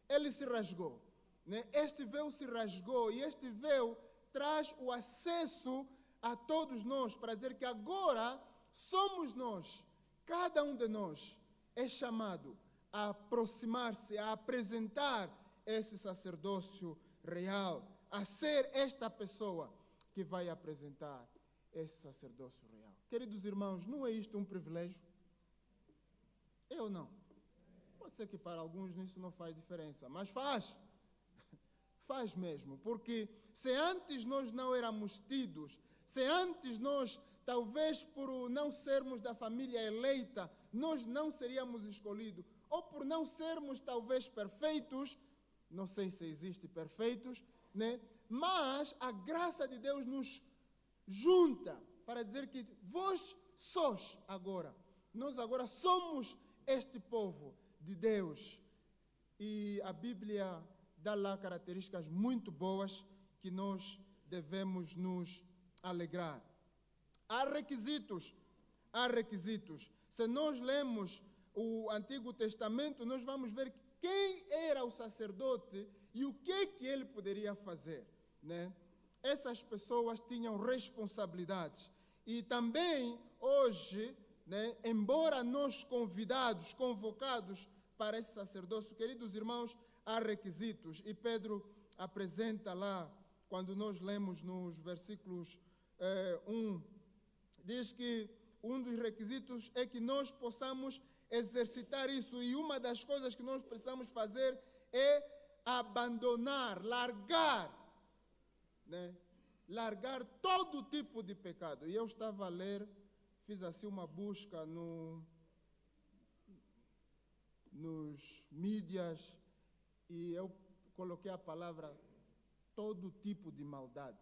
Ele se rasgou, né? Este véu se rasgou e este véu traz o acesso a todos nós para dizer que agora somos nós, cada um de nós é chamado a aproximar-se, a apresentar esse sacerdócio real, a ser esta pessoa que vai apresentar esse sacerdócio real. Queridos irmãos, não é isto um privilégio? Eu não. Pode ser que para alguns isso não faz diferença, mas faz. Faz mesmo, porque se antes nós não éramos tidos, se antes nós, talvez por não sermos da família eleita, nós não seríamos escolhidos, ou por não sermos talvez perfeitos, não sei se existe perfeitos, né? Mas a graça de Deus nos junta para dizer que vós sois agora, nós agora somos este povo de Deus. E a Bíblia dá lá características muito boas que nós devemos nos alegrar. Há requisitos. Se nós lemos o Antigo Testamento, nós vamos ver quem era o sacerdote e o que ele poderia fazer, né? Essas pessoas tinham responsabilidades. E também, hoje, né, embora nós convidados, convocados para esse sacerdócio, queridos irmãos, há requisitos. E Pedro apresenta lá, quando nós lemos nos versículos 1, diz que um dos requisitos é que nós possamos exercitar isso. E uma das coisas que nós precisamos fazer é abandonar, largar, né? Largar todo tipo de pecado. E eu estava a ler, fiz assim uma busca nos mídias e eu coloquei a palavra todo tipo de maldade.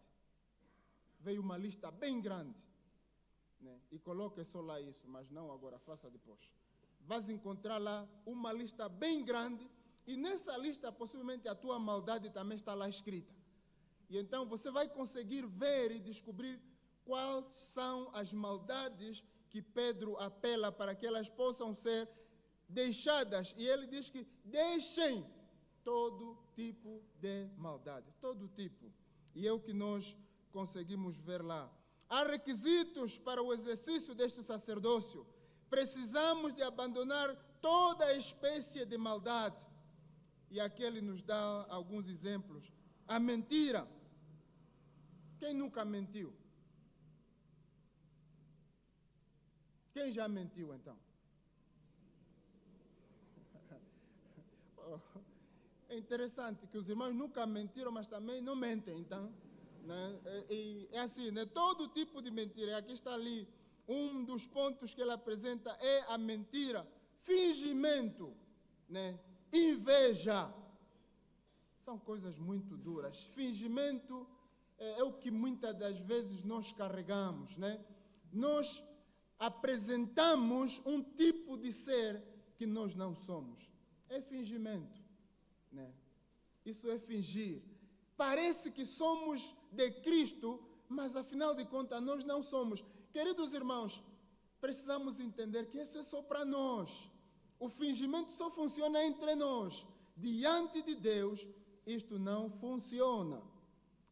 Veio uma lista bem grande, né? E coloque só lá isso, mas não agora, faça depois. Vais encontrar lá uma lista bem grande e nessa lista possivelmente a tua maldade também está lá escrita. E então você vai conseguir ver e descobrir quais são as maldades que Pedro apela para que elas possam ser deixadas. E ele diz que deixem todo tipo de maldade, todo tipo. E é o que nós conseguimos ver lá. Há requisitos para o exercício deste sacerdócio. Precisamos de abandonar toda espécie de maldade. E aqui ele nos dá alguns exemplos. A mentira. Quem nunca mentiu? Quem já mentiu, então? É interessante que os irmãos nunca mentiram, mas também não mentem, então. Né? E é assim, né? Todo tipo de mentira. Aqui está ali, um dos pontos que ele apresenta é a mentira. Fingimento, né? Inveja. São coisas muito duras. Fingimento é o que muitas das vezes nós carregamos, né? Nós apresentamos um tipo de ser que nós não somos. É fingimento, né? Isso é fingir. Parece que somos de Cristo, mas afinal de contas nós não somos. Queridos irmãos, precisamos entender que isso é só para nós. O fingimento só funciona entre nós. Diante de Deus, isto não funciona.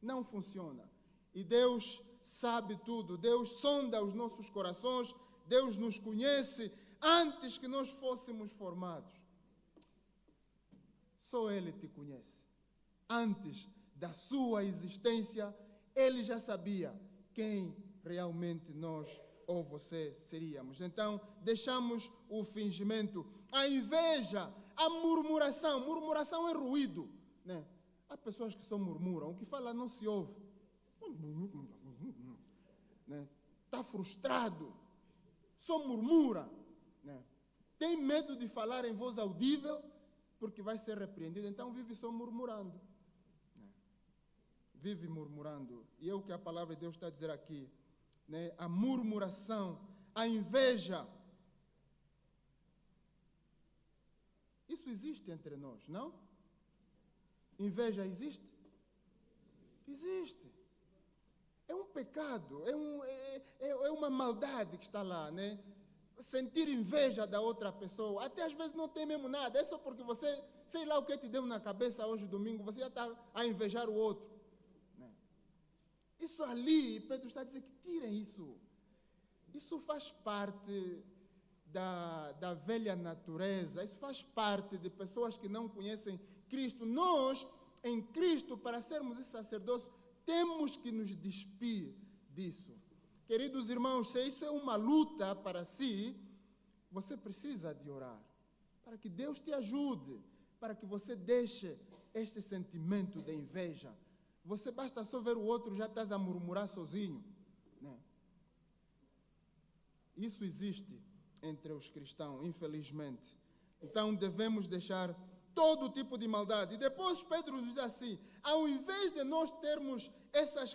Não funciona. E Deus sabe tudo. Deus sonda os nossos corações. Deus nos conhece antes que nós fôssemos formados. Só Ele te conhece. Antes da sua existência, Ele já sabia quem realmente nós ou você seríamos. Então, deixamos o fingimento. A inveja, a murmuração. Murmuração é ruído, né? Há pessoas que só murmuram. O que fala não se ouve. Né? Está frustrado. Só murmura. Né? Tem medo de falar em voz audível porque vai ser repreendido. Então vive só murmurando. Né? Vive murmurando. E é o que a palavra de Deus está a dizer aqui. Né? A murmuração, a inveja. Isso existe entre nós, não? Inveja existe? Existe. É um pecado, é uma maldade que está lá, né? Sentir inveja da outra pessoa, até às vezes não tem mesmo nada, é só porque você, sei lá o que te deu na cabeça hoje domingo, você já está a invejar o outro. Né? Isso ali, Pedro está a dizer que tirem isso. Isso faz parte da velha natureza, isso faz parte de pessoas que não conhecem Cristo. Nós, em Cristo, para sermos esse sacerdócio, temos que nos despir disso. Queridos irmãos, se isso é uma luta para si, você precisa de orar, para que Deus te ajude, para que você deixe este sentimento de inveja. Você basta só ver o outro, já estás a murmurar sozinho. Né? Isso existe entre os cristãos, infelizmente. Então devemos deixar todo tipo de maldade. E depois Pedro diz assim, ao invés de nós termos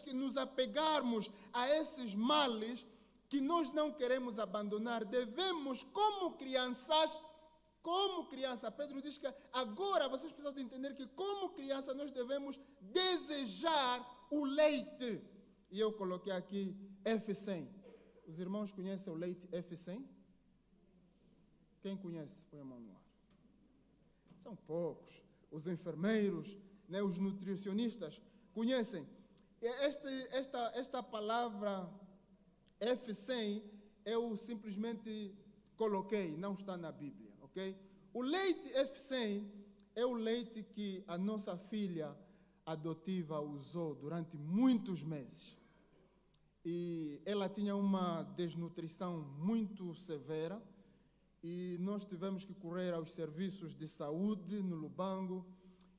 que nos apegarmos a esses males que nós não queremos abandonar, devemos, como criança, Pedro diz que agora vocês precisam de entender que como criança nós devemos desejar o leite. E eu coloquei aqui F100. Os irmãos conhecem o leite F100? Quem conhece? Põe a mão no ar. São poucos. Os enfermeiros, né, os nutricionistas conhecem. Esta palavra F100 eu simplesmente coloquei, não está na Bíblia, ok? O leite F100 é o leite que a nossa filha adotiva usou durante muitos meses. E ela tinha uma desnutrição muito severa e nós tivemos que correr aos serviços de saúde no Lubango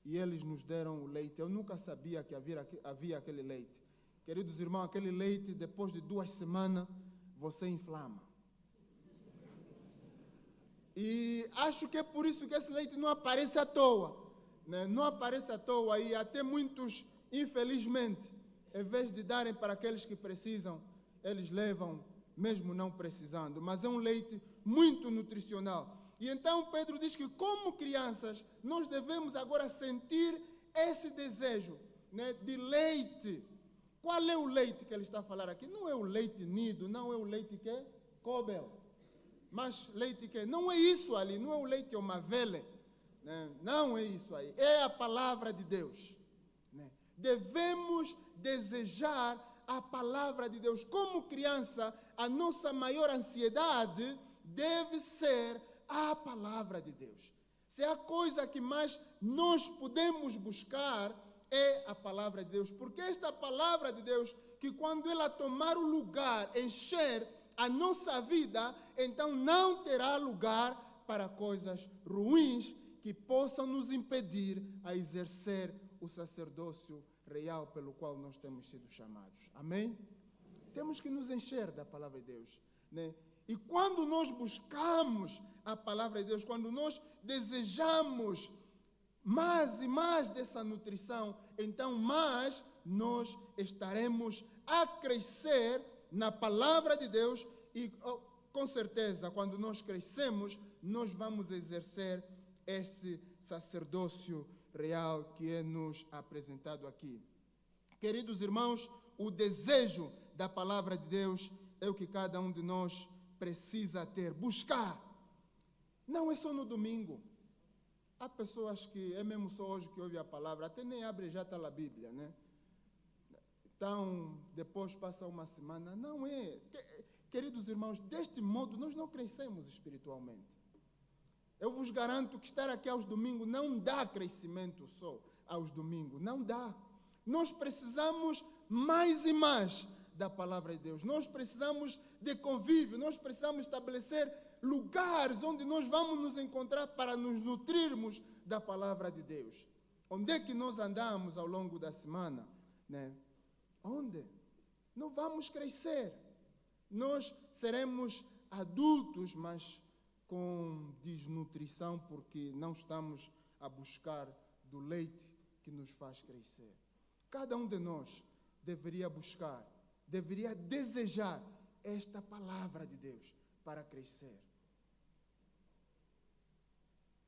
e eles nos deram o leite. Eu nunca sabia que havia aquele leite. Queridos irmãos, aquele leite, depois de 2 semanas, você inflama. E acho que é por isso que esse leite não aparece à toa, né? Não aparece à toa e até muitos, infelizmente, em vez de darem para aqueles que precisam, eles levam mesmo não precisando. Mas é um leite muito nutricional. E então Pedro diz que como crianças, nós devemos agora sentir esse desejo, né, de leite. Qual é o leite que ele está a falar aqui? Não é o leite nido, não é o leite que é Cobel. Mas leite que não é isso ali, não é o leite Omavele, né? Não é isso aí, é a palavra de Deus, né? Devemos desejar a palavra de Deus. Como criança, a nossa maior ansiedade deve ser a palavra de Deus. Se a coisa que mais nós podemos buscar é a palavra de Deus, porque esta palavra de Deus, que quando ela tomar o lugar, encher a nossa vida, então não terá lugar para coisas ruins que possam nos impedir a exercer o sacerdócio real pelo qual nós temos sido chamados. Amém? Temos que nos encher da palavra de Deus, né? E quando nós buscamos a palavra de Deus, quando nós desejamos mais e mais dessa nutrição, então mais nós estaremos a crescer na palavra de Deus e com certeza quando nós crescemos, nós vamos exercer esse sacerdócio real que é nos apresentado aqui. Queridos irmãos, o desejo da palavra de Deus é o que cada um de nós precisa ter, buscar. Não é só no domingo. Há pessoas que, é mesmo só hoje que ouvem a palavra, até nem abre já está a Bíblia, né? Então, depois passa uma semana. Não é. Queridos irmãos, deste modo nós não crescemos espiritualmente. Eu vos garanto que estar aqui aos domingos não dá crescimento só aos domingos, não dá. Nós precisamos mais e mais da palavra de Deus. Nós precisamos de convívio, nós precisamos estabelecer lugares onde nós vamos nos encontrar para nos nutrirmos da palavra de Deus. Onde é que nós andamos ao longo da semana, né? Onde? Não vamos crescer. Nós seremos adultos, mas com desnutrição, porque não estamos a buscar do leite que nos faz crescer. Cada um de nós deveria buscar, deveria desejar esta palavra de Deus para crescer.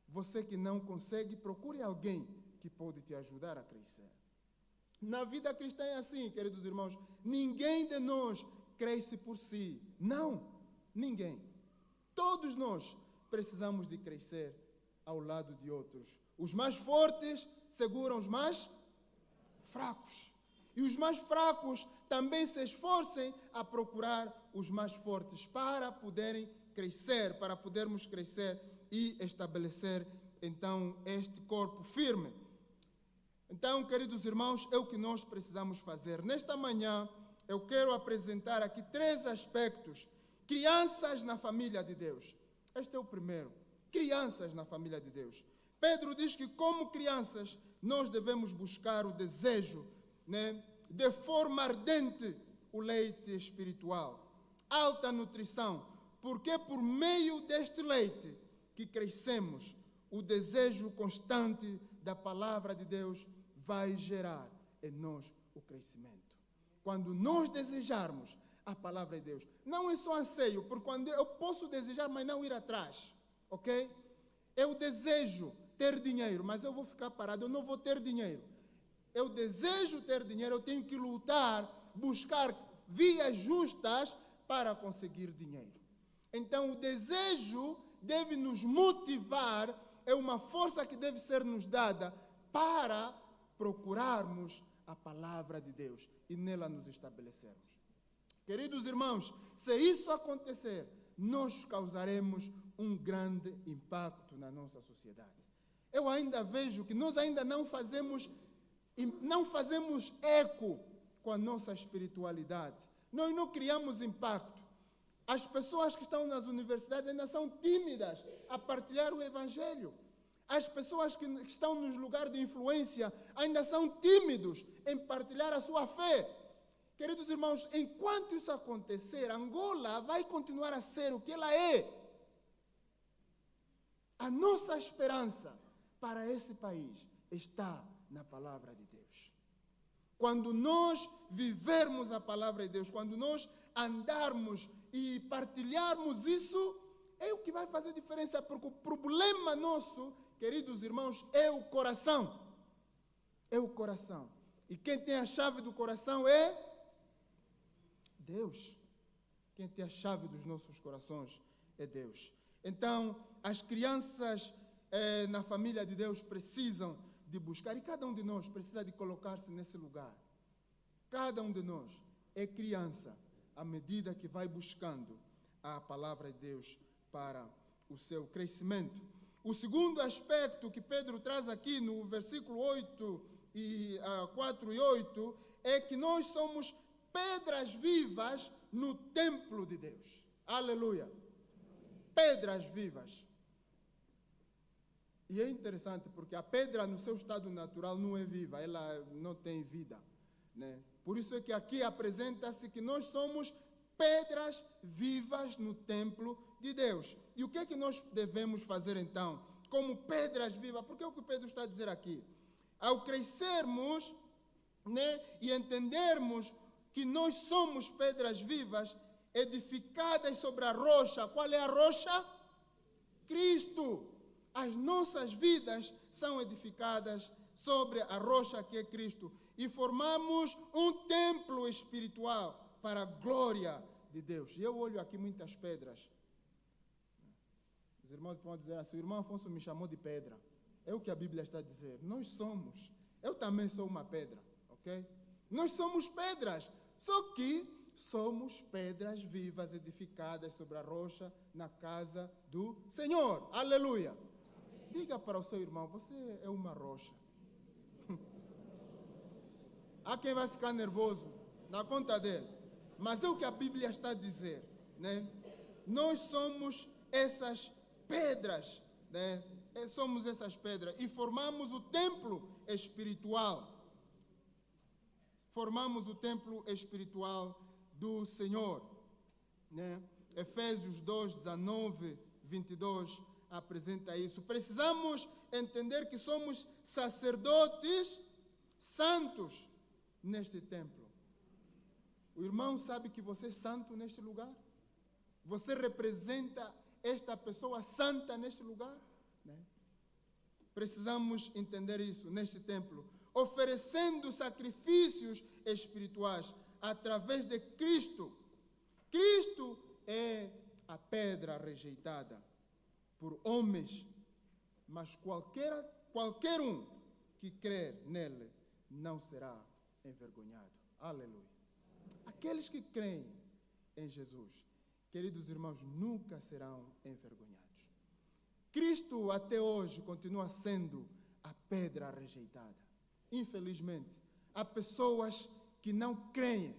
Você que não consegue, procure alguém que pode te ajudar a crescer. Na vida cristã é assim, queridos irmãos, ninguém de nós cresce por si. Não, ninguém. Todos nós precisamos de crescer ao lado de outros. Os mais fortes seguram os mais fracos. E os mais fracos também se esforcem a procurar os mais fortes para poderem crescer, para podermos crescer e estabelecer, então, este corpo firme. Então, queridos irmãos, é o que nós precisamos fazer. Nesta manhã, eu quero apresentar aqui 3 aspectos. Crianças na família de Deus. Este é o primeiro. Crianças na família de Deus. Pedro diz que, como crianças, nós devemos buscar o desejo, né, de forma ardente, o leite espiritual. Alta nutrição. Porque é por meio deste leite que crescemos. O desejo constante da palavra de Deus vai gerar em nós o crescimento. Quando nós desejarmos a palavra de Deus, não é só anseio, porque quando eu posso desejar, mas não ir atrás, ok? Eu desejo ter dinheiro, mas eu vou ficar parado, eu não vou ter dinheiro. Eu desejo ter dinheiro, eu tenho que lutar, buscar vias justas para conseguir dinheiro. Então, o desejo deve nos motivar, é uma força que deve ser nos dada para procurarmos a palavra de Deus e nela nos estabelecermos. Queridos irmãos, se isso acontecer, nós causaremos um grande impacto na nossa sociedade. Eu ainda vejo que nós ainda não fazemos eco com a nossa espiritualidade. Nós não criamos impacto. As pessoas que estão nas universidades ainda são tímidas a partilhar o Evangelho. As pessoas que estão nos lugares de influência ainda são tímidos em partilhar a sua fé. Queridos irmãos, enquanto isso acontecer, Angola vai continuar a ser o que ela é. A nossa esperança para esse país está na palavra de Deus. Quando nós vivermos a palavra de Deus, quando nós andarmos e partilharmos isso, é o que vai fazer diferença, porque o problema nosso, queridos irmãos, é o coração. É o coração. E quem tem a chave do coração é Deus. Quem tem a chave dos nossos corações é Deus. Então, as crianças na família de Deus precisam de buscar, e cada um de nós precisa de colocar-se nesse lugar. Cada um de nós é criança à medida que vai buscando a palavra de Deus para o seu crescimento. O segundo aspecto que Pedro traz aqui no versículo 4 e 8 é que nós somos pedras vivas no templo de Deus. Aleluia! Pedras vivas. E é interessante porque a pedra no seu estado natural não é viva, ela não tem vida, né? Por isso é que aqui apresenta-se que nós somos pedras vivas no templo de Deus. E o que é que nós devemos fazer então, como pedras vivas? Porque é o que Pedro está a dizer aqui. Ao crescermos, né, e entendermos que nós somos pedras vivas, edificadas sobre a rocha. Qual é a rocha? Cristo. As nossas vidas são edificadas sobre a rocha que é Cristo. E formamos um templo espiritual para a glória de Deus. E eu olho aqui muitas pedras. Os irmãos podem dizer assim, o irmão Afonso me chamou de pedra. É o que a Bíblia está a dizer. Nós somos. Eu também sou uma pedra, ok? Nós somos pedras. Só que somos pedras vivas edificadas sobre a rocha na casa do Senhor. Aleluia! Diga para o seu irmão, você é uma rocha. Há quem vai ficar nervoso na conta dele. Mas é o que a Bíblia está a dizer, né? Nós somos essas pedras, né? Somos essas pedras e formamos o templo espiritual. Formamos o templo espiritual do Senhor, né? Efésios 2, 19, 22 apresenta isso. Precisamos entender que somos sacerdotes santos neste templo. O irmão sabe que você é santo neste lugar? Você representa esta pessoa santa neste lugar? Né? Precisamos entender isso neste templo. Oferecendo sacrifícios espirituais através de Cristo. Cristo é a pedra rejeitada por homens, mas qualquer um que crer nele não será envergonhado. Aleluia. Aqueles que creem em Jesus, queridos irmãos, nunca serão envergonhados. Cristo até hoje continua sendo a pedra rejeitada. Infelizmente, há pessoas que não creem,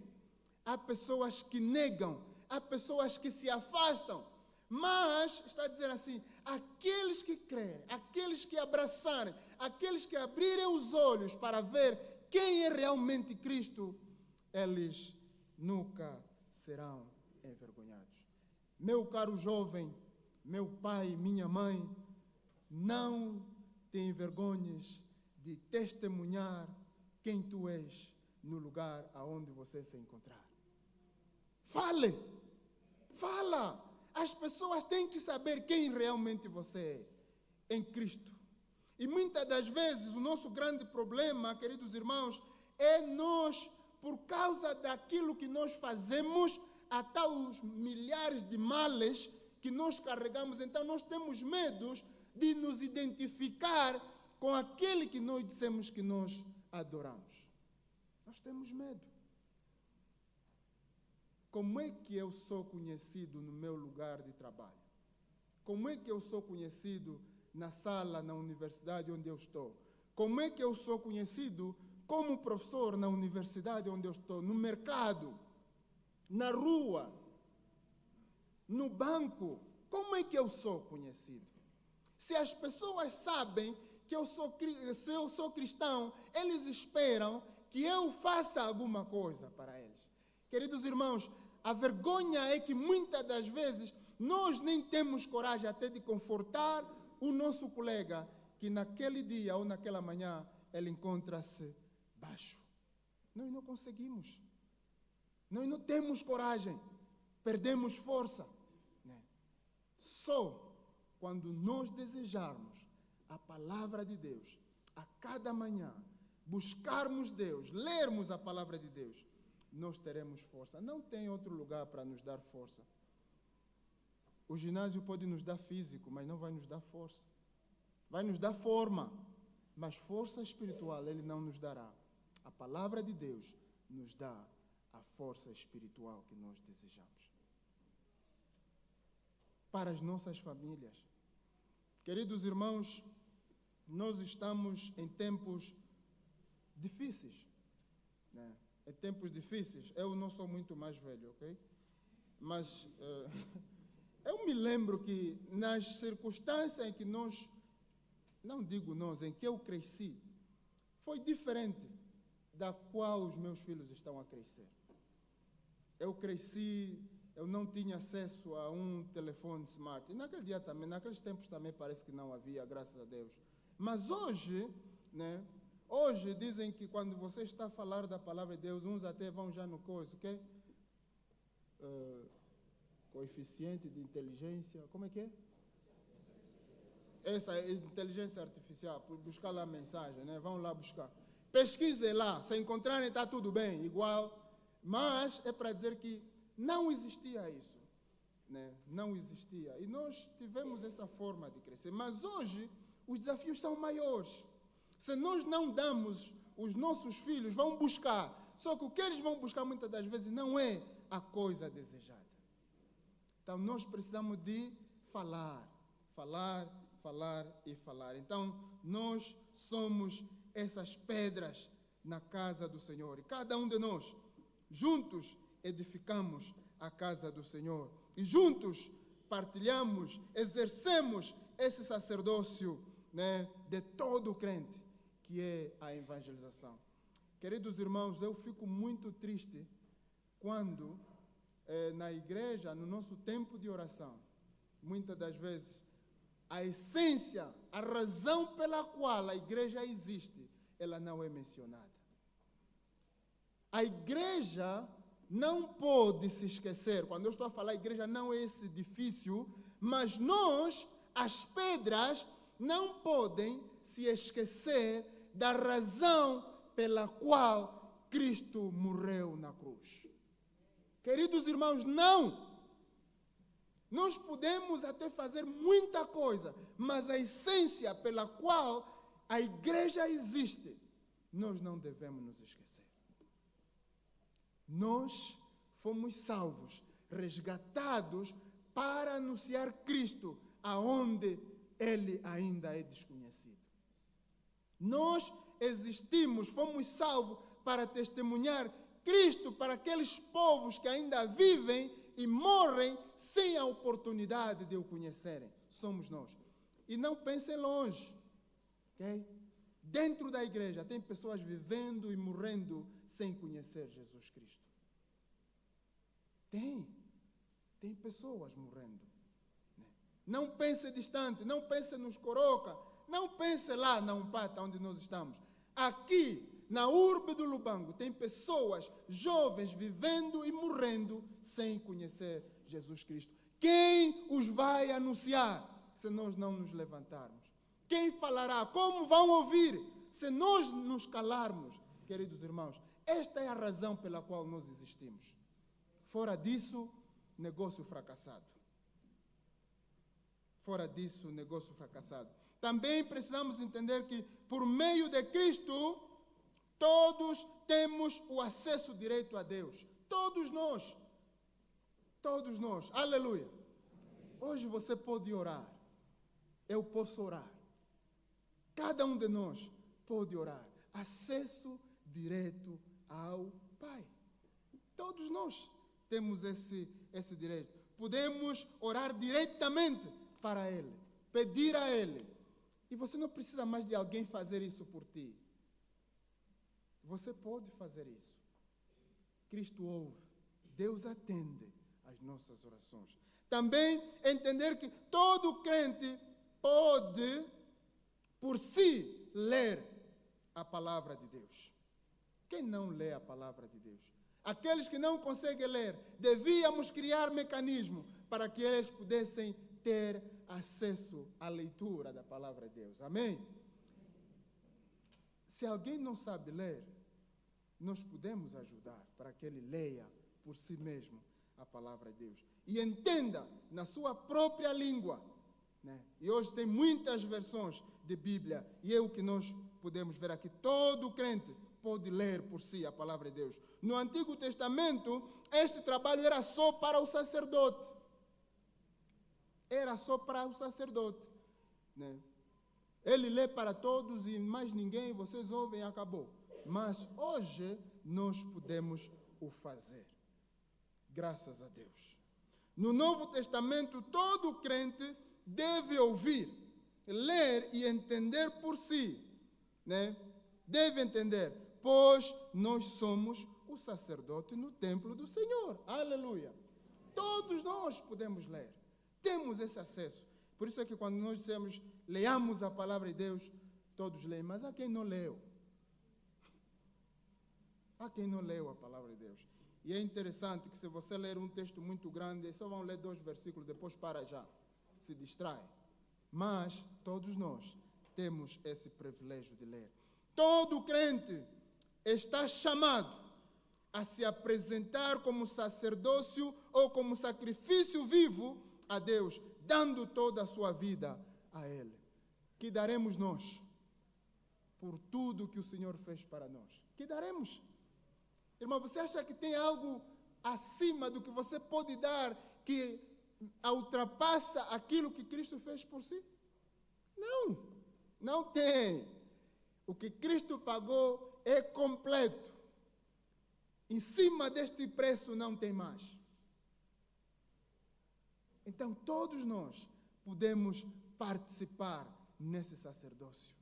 há pessoas que negam, há pessoas que se afastam. Mas, está a dizer assim, aqueles que crerem, aqueles que abraçarem, aqueles que abrirem os olhos para ver quem é realmente Cristo, eles nunca serão envergonhados. Meu caro jovem, meu pai, minha mãe, não te envergonhes de testemunhar quem tu és no lugar aonde você se encontrar. Fale! Fala! As pessoas têm que saber quem realmente você é em Cristo. E muitas das vezes o nosso grande problema, queridos irmãos, é nós, por causa daquilo que nós fazemos, até os milhares de males que nós carregamos, então nós temos medo de nos identificar com aquele que nós dissemos que nós adoramos. Nós temos medo. como é que eu sou conhecido no meu lugar de trabalho? Como é que eu sou conhecido na sala, na universidade onde eu estou? Como é que eu sou conhecido como professor na universidade onde eu estou? No mercado, na rua, no banco? Como é que eu sou conhecido? Se as pessoas sabem que se eu sou cristão, eles esperam que eu faça alguma coisa para eles. Queridos irmãos, a vergonha é que muitas das vezes nós nem temos coragem até de confortar o nosso colega, que naquele dia ou naquela manhã ele encontra-se baixo. Nós não conseguimos. Nós não temos coragem. Perdemos força. Né? Só quando nós desejarmos a palavra de Deus, a cada manhã, buscarmos Deus, lermos a palavra de Deus, nós teremos força. Não tem outro lugar para nos dar força. O ginásio pode nos dar físico, mas não vai nos dar força. Vai nos dar forma, mas força espiritual Ele não nos dará. A palavra de Deus nos dá a força espiritual que nós desejamos. Para as nossas famílias. Queridos irmãos, nós estamos em tempos difíceis. Né? Em tempos difíceis. Eu não sou muito mais velho, ok? Mas eu me lembro que nas circunstâncias em que nós, não digo nós, em que eu cresci, foi diferente da qual os meus filhos estão a crescer. Eu cresci, eu não tinha acesso a um telefone smart. E naquele dia também, naqueles tempos também parece que não havia, graças a Deus. Mas hoje, né? Hoje dizem que quando você está a falar da palavra de Deus, uns até vão já no coisa, ok? Coeficiente de inteligência, como é que é? Essa inteligência artificial, por buscar lá a mensagem, né? Vão lá buscar. Pesquise lá, se encontrarem está tudo bem, igual. Mas é para dizer que não existia isso, né? Não existia. E nós tivemos essa forma de crescer. Mas hoje, os desafios são maiores. Se nós não damos, os nossos filhos vão buscar. Só que o que eles vão buscar muitas das vezes não é a coisa desejada. Então nós precisamos de falar. Então nós somos essas pedras na casa do Senhor. E cada um de nós, juntos, edificamos a casa do Senhor. E juntos partilhamos, exercemos esse sacerdócio, né, de todo crente, que é a evangelização. Queridos irmãos, eu fico muito triste quando na igreja, no nosso tempo de oração, muitas das vezes, a essência, a razão pela qual a igreja existe, ela não é mencionada. A igreja não pode se esquecer, quando eu estou a falar, a igreja não é esse edifício, mas nós, as pedras, não podem se esquecer da razão pela qual Cristo morreu na cruz. Queridos irmãos, não! Nós podemos até fazer muita coisa, mas a essência pela qual a igreja existe, nós não devemos nos esquecer. Nós fomos salvos, resgatados para anunciar Cristo aonde Ele ainda é desconhecido. Nós existimos, fomos salvos para testemunhar Cristo para aqueles povos que ainda vivem e morrem sem a oportunidade de o conhecerem. Somos nós. E não pensem longe. Okay? Dentro da igreja tem pessoas vivendo e morrendo sem conhecer Jesus Cristo. Tem pessoas morrendo. Não pense distante, não pense nos Coroca, não pense lá na Umpata onde nós estamos. Aqui, na urbe do Lubango, tem pessoas jovens vivendo e morrendo sem conhecer Jesus Cristo. Quem os vai anunciar se nós não nos levantarmos? Quem falará? Como vão ouvir se nós nos calarmos? Queridos irmãos, esta é a razão pela qual nós existimos. Fora disso, negócio fracassado. Fora disso, negócio fracassado. Também precisamos entender que, por meio de Cristo, todos temos o acesso direto a Deus. Todos nós. Todos nós. Aleluia. Hoje você pode orar. Eu posso orar. Cada um de nós pode orar. Acesso direto ao Pai. Todos nós temos esse direito. Podemos orar diretamente para Ele, pedir a Ele. E você não precisa mais de alguém fazer isso por ti. Você pode fazer isso. Cristo ouve, Deus atende às nossas orações. Também entender que todo crente pode, por si, ler a palavra de Deus. Quem não lê a palavra de Deus? Aqueles que não conseguem ler, devíamos criar mecanismo para que eles pudessem ter acesso à leitura da palavra de Deus. Amém? Se alguém não sabe ler, nós podemos ajudar para que ele leia por si mesmo a palavra de Deus e entenda na sua própria língua, né? E hoje tem muitas versões de Bíblia e é o que nós podemos ver aqui. Todo crente pode ler por si a palavra de Deus. No Antigo Testamento, este trabalho era só para o sacerdote. Era só para o sacerdote, né? Ele lê para todos e mais ninguém, vocês ouvem e acabou. Mas hoje nós podemos o fazer. Graças a Deus. No Novo Testamento, todo crente deve ouvir, ler e entender por si, né? Deve entender, pois nós somos o sacerdote no templo do Senhor. Aleluia. Todos nós podemos ler. Temos esse acesso. Por isso é que quando nós dizemos, leamos a palavra de Deus, todos leem. Mas há quem não leu. Há quem não leu a palavra de Deus. E é interessante que se você ler um texto muito grande, só vão ler 2 versículos, depois para já. Se distrai. Mas todos nós temos esse privilégio de ler. Todo crente está chamado a se apresentar como sacerdócio ou como sacrifício vivo a Deus, dando toda a sua vida a Ele. Que daremos nós por tudo que o Senhor fez para nós? Que daremos? Irmão, você acha que tem algo acima do que você pode dar que ultrapassa aquilo que Cristo fez por si? Não, não tem. O que Cristo pagou é completo. Em cima deste preço não tem mais. Então todos nós podemos participar nesse sacerdócio,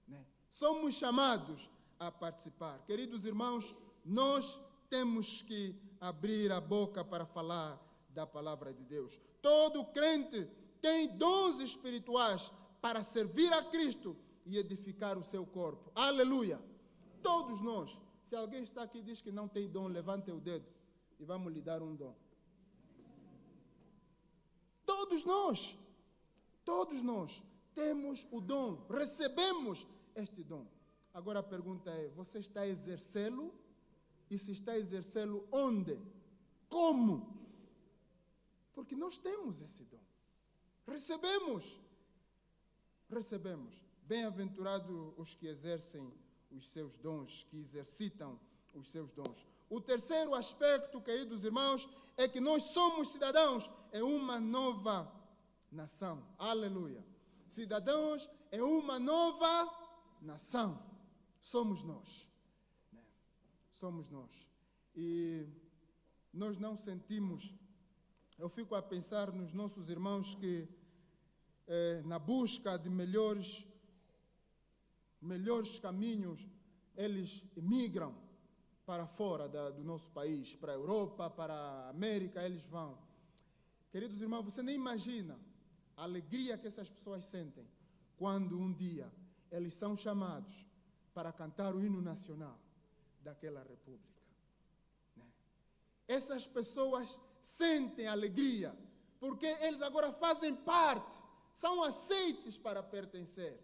né? Somos chamados a participar. Queridos irmãos, nós temos que abrir a boca para falar da palavra de Deus. Todo crente tem dons espirituais para servir a Cristo e edificar o seu corpo. Aleluia! Todos nós. Se alguém está aqui e diz que não tem dom, levante o dedo e vamos lhe dar um dom. Todos nós temos o dom, recebemos este dom. Agora a pergunta é, você está a exercê-lo? E se está a exercê-lo onde? Como? Porque nós temos esse dom. Recebemos. Bem-aventurados os que exercem os seus dons, que exercitam os seus dons. O terceiro aspecto, queridos irmãos, é que nós somos cidadãos em uma nova nação. Aleluia. Cidadãos em uma nova nação. Somos nós. Somos nós. E nós não sentimos. Eu fico a pensar nos nossos irmãos que, na busca de melhores caminhos, eles migram para fora do nosso país, para a Europa, para a América, eles vão. Queridos irmãos, você nem imagina a alegria que essas pessoas sentem quando um dia eles são chamados para cantar o hino nacional daquela república, né? Essas pessoas sentem alegria, porque eles agora fazem parte, são aceites para pertencer.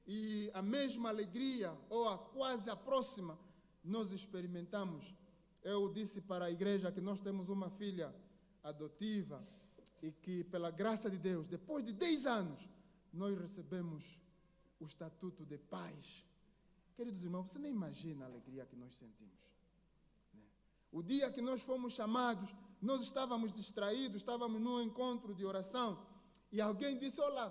E a mesma alegria, ou quase a próxima, nós experimentamos. Eu disse para a igreja que nós temos uma filha adotiva e que, pela graça de Deus, depois de 10 anos, nós recebemos o estatuto de pais. Queridos irmãos, você nem imagina a alegria que nós sentimos, né? O dia que nós fomos chamados, nós estávamos distraídos, estávamos num encontro de oração, e alguém disse, olá,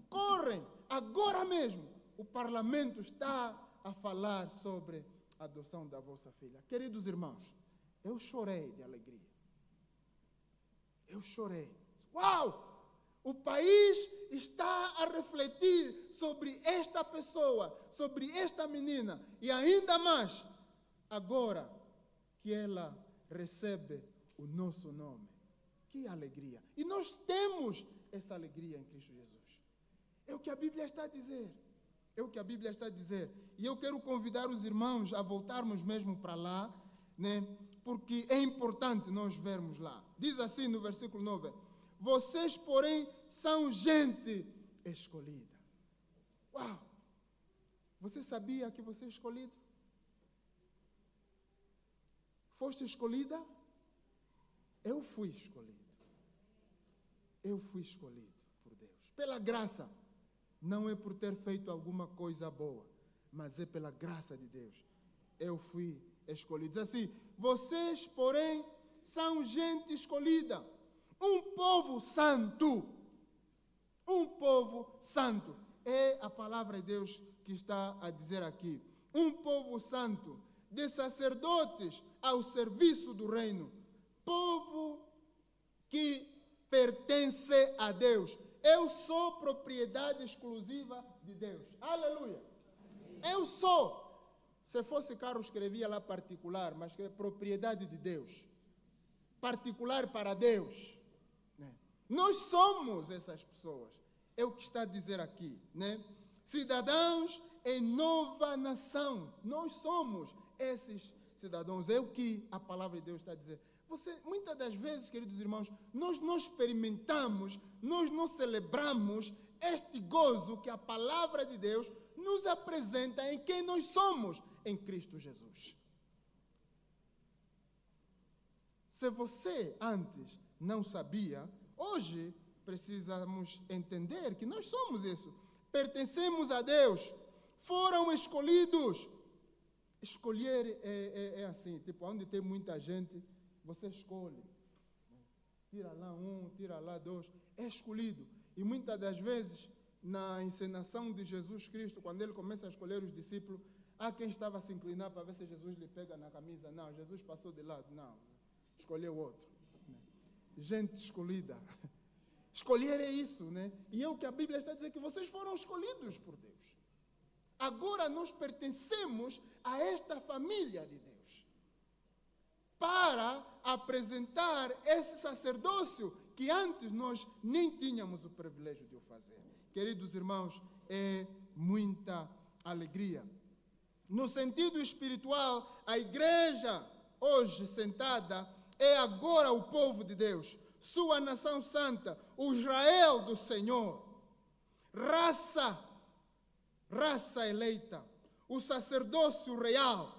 correm, agora mesmo, o parlamento está a falar sobre a adoção da vossa filha. Queridos irmãos, eu chorei de alegria. Eu chorei. Uau! O país está a refletir sobre esta pessoa, sobre esta menina, e ainda mais, agora que ela recebe o nosso nome. Que alegria! E nós temos essa alegria em Cristo Jesus. É o que a Bíblia está a dizer. É o que a Bíblia está a dizer. E eu quero convidar os irmãos a voltarmos mesmo para lá, né? Porque é importante nós vermos lá. Diz assim no versículo 9: vocês, porém, são gente escolhida. Uau! Você sabia que você é escolhido? Foste escolhida? Eu fui escolhido. Eu fui escolhido por Deus. Pela graça. Não é por ter feito alguma coisa boa, mas é pela graça de Deus. Eu fui escolhido. Diz assim: vocês, porém, são gente escolhida. Um povo santo. Um povo santo. É a palavra de Deus que está a dizer aqui. Um povo santo, de sacerdotes ao serviço do reino. Povo que pertence a Deus. Eu sou propriedade exclusiva de Deus. Aleluia. Eu sou. Se fosse carro, escrevia lá particular, mas escrevia propriedade de Deus. Particular para Deus. Né? Nós somos essas pessoas. É o que está a dizer aqui. Né? Cidadãos em nova nação. Nós somos esses cidadãos. É o que a palavra de Deus está a dizer. Muitas das vezes, queridos irmãos, nós não experimentamos, nós não celebramos este gozo que a palavra de Deus nos apresenta em quem nós somos em Cristo Jesus. Se você antes não sabia, hoje precisamos entender que nós somos isso. Pertencemos a Deus, foram escolhidos. Escolher é assim, tipo, onde tem muita gente, você escolhe. Tira lá um, tira lá dois. É escolhido. E muitas das vezes, na encenação de Jesus Cristo, quando ele começa a escolher os discípulos, há quem estava a se inclinar para ver se Jesus lhe pega na camisa. Não, Jesus passou de lado. Não, escolheu outro. Gente escolhida. Escolher é isso, né? E é o que a Bíblia está dizendo, que vocês foram escolhidos por Deus. Agora nós pertencemos a esta família de Deus, para apresentar esse sacerdócio que antes nós nem tínhamos o privilégio de o fazer. Queridos irmãos, é muita alegria. No sentido espiritual, a igreja hoje sentada é agora o povo de Deus, sua nação santa, o Israel do Senhor, raça eleita, o sacerdócio real,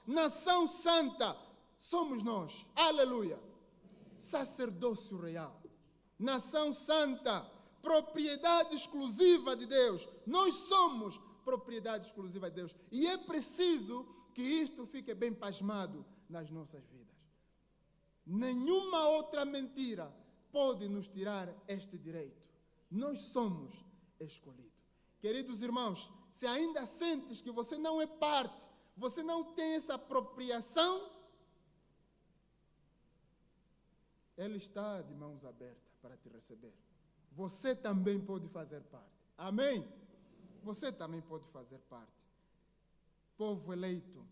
nação santa, somos nós, aleluia, sacerdócio real, nação santa, propriedade exclusiva de Deus, nós somos propriedade exclusiva de Deus, e é preciso que isto fique bem pasmado nas nossas vidas. Nenhuma outra mentira pode nos tirar este direito, nós somos escolhidos. Queridos irmãos, se ainda sentes que você não é parte, você não tem essa apropriação, Ele está de mãos abertas para te receber. Você também pode fazer parte. Amém? Você também pode fazer parte. Povo eleito.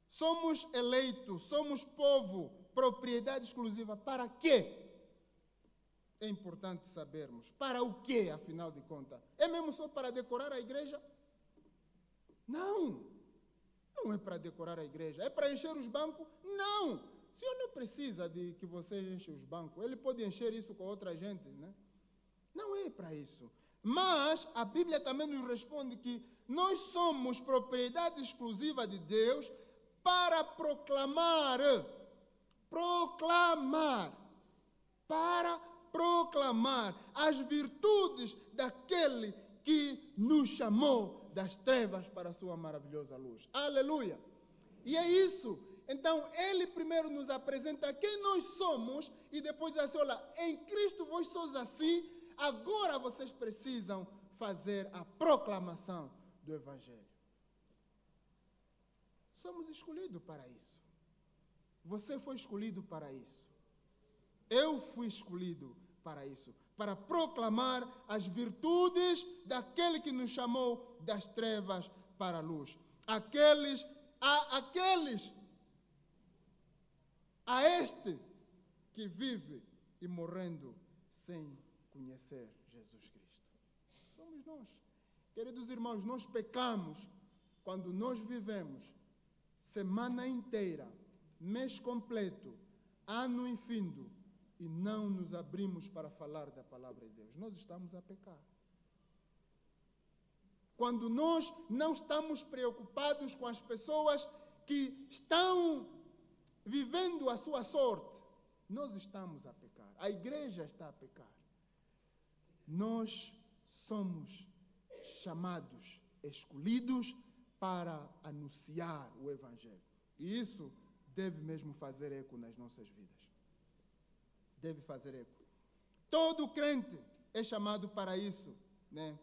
Somos eleitos, somos povo, propriedade exclusiva. Para quê? É importante sabermos. Para o quê, afinal de contas? É mesmo só para decorar a igreja? Não. Não é para decorar a igreja. É para encher os bancos? Não. O Senhor não precisa de que você enche os bancos. Ele pode encher isso com outra gente, né? Não é para isso. Mas a Bíblia também nos responde que nós somos propriedade exclusiva de Deus para proclamar as virtudes daquele que nos chamou das trevas para a sua maravilhosa luz. Aleluia! E é isso. Então, ele primeiro nos apresenta quem nós somos e depois diz assim, olha, em Cristo vós sois assim, agora vocês precisam fazer a proclamação do Evangelho. Somos escolhidos para isso. Você foi escolhido para isso. Eu fui escolhido para isso. Para proclamar as virtudes daquele que nos chamou das trevas para a luz. A este que vive e morrendo sem conhecer Jesus Cristo. Somos nós. Queridos irmãos, nós pecamos quando nós vivemos semana inteira, mês completo, ano infindo, e não nos abrimos para falar da palavra de Deus. Nós estamos a pecar. Quando nós não estamos preocupados com as pessoas que estão vivendo a sua sorte, nós estamos a pecar. A igreja está a pecar. Nós somos chamados, escolhidos para anunciar o Evangelho. E isso deve mesmo fazer eco nas nossas vidas. Deve fazer eco. Todo crente é chamado para isso, né?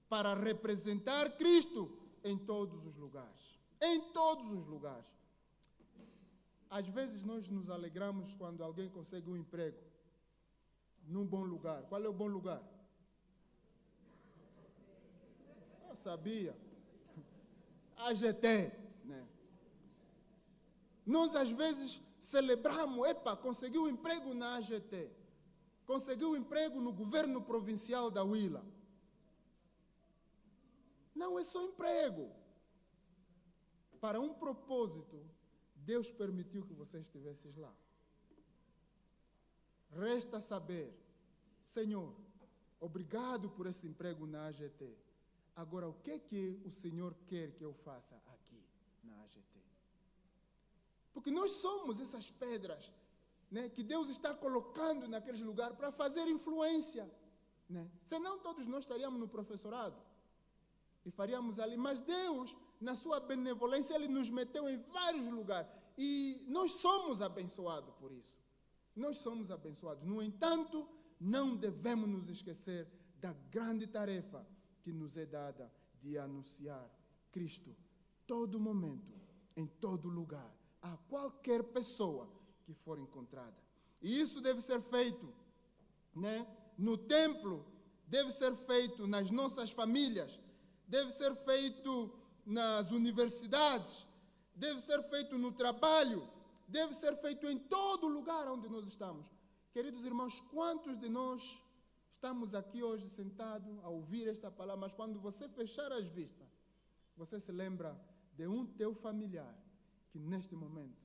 Para representar Cristo em todos os lugares. Em todos os lugares. Às vezes nós nos alegramos quando alguém consegue um emprego num bom lugar. Qual é o bom lugar? Eu sabia. AGT, né? Nós às vezes celebramos, conseguiu um emprego na AGT. Conseguiu um emprego no governo provincial da Huila. Não é só emprego. Para um propósito, Deus permitiu que você estivesse lá. Resta saber, Senhor, obrigado por esse emprego na AGT. Agora, o que o Senhor quer que eu faça aqui na AGT? Porque nós somos essas pedras, né, que Deus está colocando naqueles lugares para fazer influência, né? Senão todos nós estaríamos no professorado e faríamos ali. Mas Deus, na sua benevolência, Ele nos meteu em vários lugares. E nós somos abençoados por isso. Nós somos abençoados. No entanto, não devemos nos esquecer da grande tarefa que nos é dada de anunciar Cristo todo momento, em todo lugar, a qualquer pessoa que for encontrada. E isso deve ser feito, né, no templo, deve ser feito nas nossas famílias, deve ser feito nas universidades, deve ser feito no trabalho, deve ser feito em todo lugar onde nós estamos. Queridos irmãos, quantos de nós estamos aqui hoje sentados a ouvir esta palavra, mas quando você fechar as vistas, você se lembra de um teu familiar que neste momento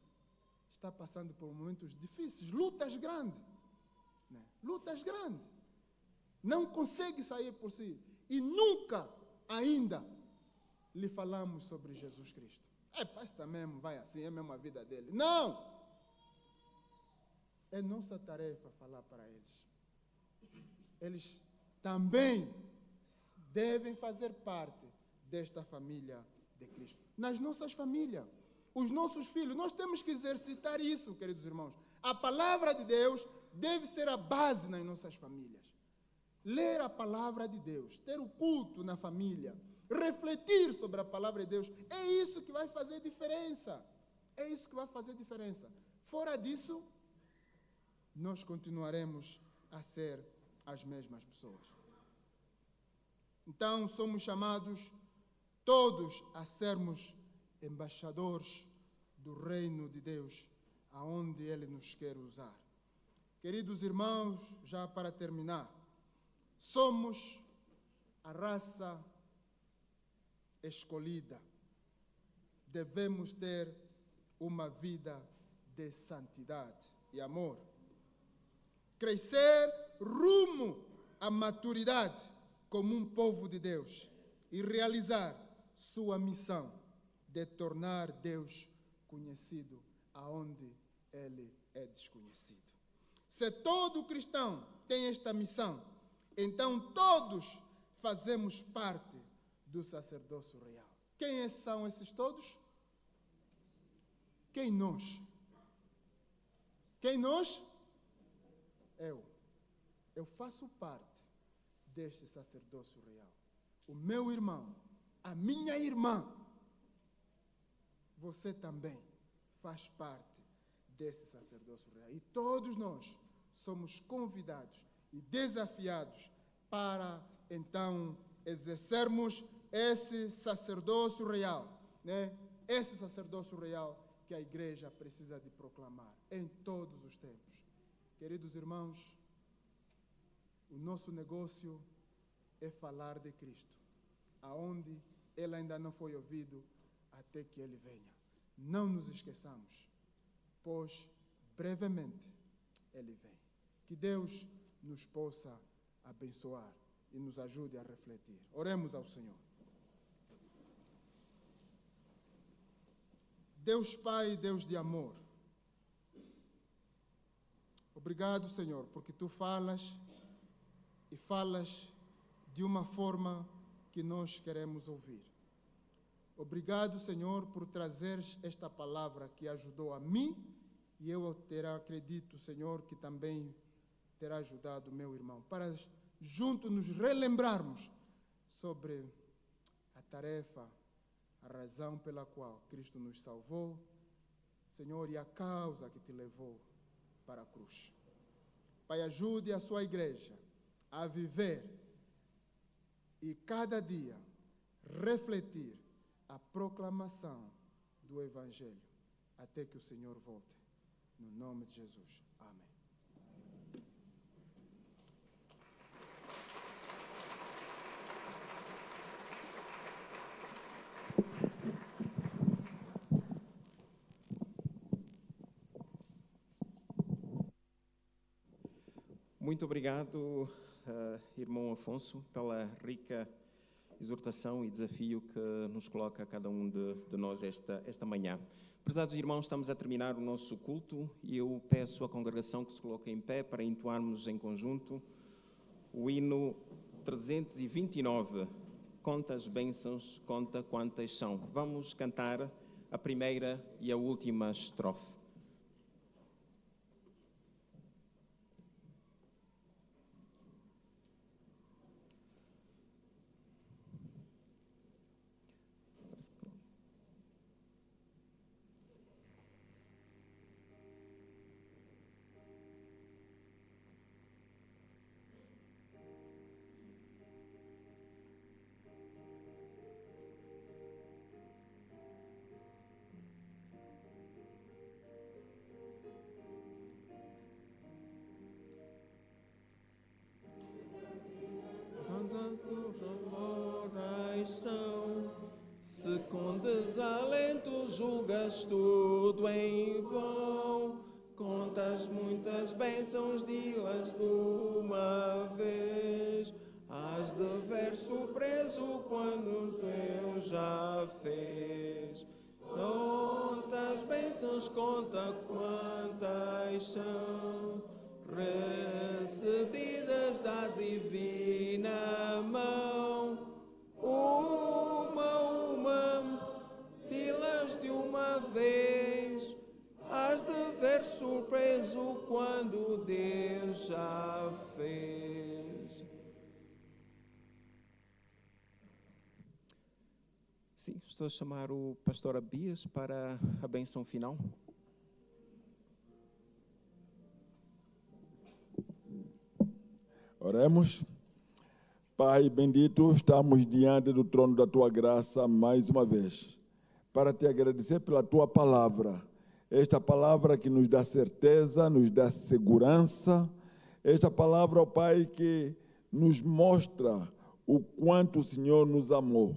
está passando por momentos difíceis, lutas grandes, né? Lutas grandes. Não consegue sair por si. E nunca ainda lhe falamos sobre Jesus Cristo. Esse também vai assim, é mesmo a vida dele. Não! É nossa tarefa falar para eles. Eles também devem fazer parte desta família de Cristo. Nas nossas famílias, os nossos filhos, nós temos que exercitar isso, queridos irmãos. A palavra de Deus deve ser a base nas nossas famílias. Ler a palavra de Deus, ter o culto na família, refletir sobre a palavra de Deus, é isso que vai fazer diferença. É isso que vai fazer diferença. Fora disso, nós continuaremos a ser as mesmas pessoas. Então, somos chamados todos a sermos embaixadores do reino de Deus, aonde Ele nos quer usar. Queridos irmãos, já para terminar, somos a raça escolhida. Devemos ter uma vida de santidade e amor. Crescer rumo à maturidade como um povo de Deus e realizar sua missão de tornar Deus conhecido aonde Ele é desconhecido. Se todo cristão tem esta missão, então todos fazemos parte do sacerdócio real. Quem são esses todos? Quem nós? Quem nós? Eu faço parte deste sacerdócio real. O meu irmão, a minha irmã, você também faz parte desse sacerdócio real. E todos nós somos convidados e desafiados para, então, exercermos esse sacerdócio real, né? Esse sacerdócio real que a igreja precisa de proclamar em todos os tempos. Queridos irmãos, o nosso negócio é falar de Cristo, aonde ele ainda não foi ouvido, até que ele venha. Não nos esqueçamos, pois brevemente ele vem. Que Deus nos possa abençoar e nos ajude a refletir. Oremos ao Senhor. Deus Pai, Deus de amor, obrigado, Senhor, porque Tu falas e falas de uma forma que nós queremos ouvir. Obrigado, Senhor, por trazeres esta palavra que ajudou a mim e eu acredito, Senhor, que também terá ajudado o meu irmão, para juntos nos relembrarmos sobre a tarefa, a razão pela qual Cristo nos salvou, Senhor, e a causa que te levou para a cruz. Pai, ajude a sua igreja a viver e cada dia refletir a proclamação do Evangelho até que o Senhor volte. No nome de Jesus. Amém. Muito obrigado, irmão Afonso, pela rica exortação e desafio que nos coloca a cada um de nós esta manhã. Prezados irmãos, estamos a terminar o nosso culto e eu peço à congregação que se coloque em pé para entoarmos em conjunto o hino 329, Conta as bênçãos, conta quantas são. Vamos cantar a primeira e a última estrofe. Se com desalento julgas tudo em vão, contas muitas bênçãos, di-las de uma vez. Has de ver surpreso quando Deus já fez. Conta as bênçãos, conta quantas são, recebidas da divina mão. Di-las de uma vez. Has de ver surpreso quando Deus já fez. Sim, estou a chamar o pastor Abias para a bênção final. Oremos. Pai bendito, estamos diante do trono da Tua graça mais uma vez, para Te agradecer pela Tua palavra, esta palavra que nos dá certeza, nos dá segurança, esta palavra, ó Pai, que nos mostra o quanto o Senhor nos amou,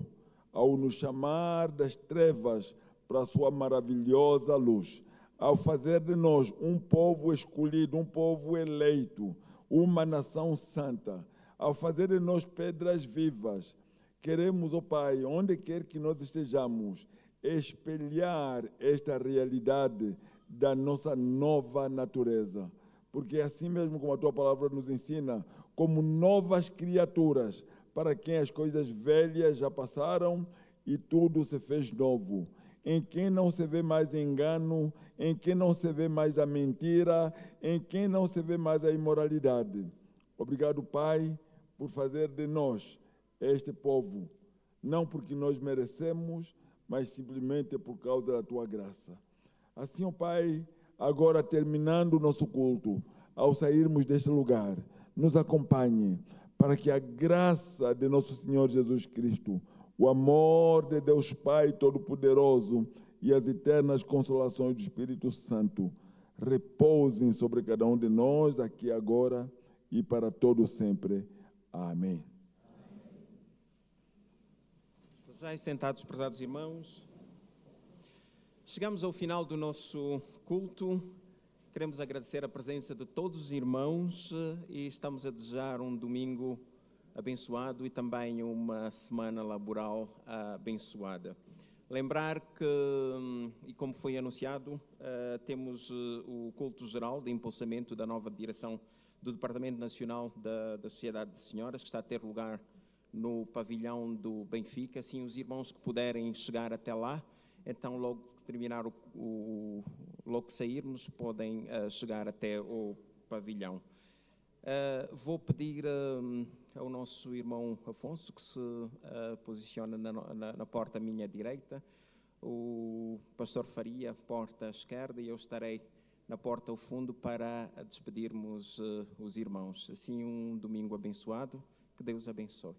ao nos chamar das trevas para a Sua maravilhosa luz, ao fazer de nós um povo escolhido, um povo eleito, uma nação santa, ao fazer de nós pedras vivas. Queremos, ó Pai, onde quer que nós estejamos, espelhar esta realidade da nossa nova natureza. Porque assim mesmo como a Tua palavra nos ensina, como novas criaturas, para quem as coisas velhas já passaram e tudo se fez novo. em quem não se vê mais engano, em quem não se vê mais a mentira, em quem não se vê mais a imoralidade. Obrigado, Pai, por fazer de nós este povo, não porque nós merecemos, mas simplesmente por causa da Tua graça. Assim, ó Pai, agora terminando o nosso culto, ao sairmos deste lugar, nos acompanhe para que a graça de nosso Senhor Jesus Cristo, o amor de Deus Pai Todo-Poderoso e as eternas consolações do Espírito Santo repousem sobre cada um de nós, aqui agora e para todo sempre. Amém. Já sentados, prezados irmãos, chegamos ao final do nosso culto. Queremos agradecer a presença de todos os irmãos e estamos a desejar um domingo abençoado e também uma semana laboral abençoada. Lembrar que, e como foi anunciado, temos o culto geral de impulsamento da nova direção do Departamento Nacional da Sociedade de Senhoras, que está a ter lugar no pavilhão do Benfica. Assim, os irmãos que puderem chegar até lá, então logo que terminar logo que sairmos, podem chegar até o pavilhão. Vou pedir ao nosso irmão Afonso que se posicione na porta à minha direita, o pastor Faria, porta à esquerda, e eu estarei na porta ao fundo para despedirmos os irmãos. Assim, um domingo abençoado, que Deus abençoe.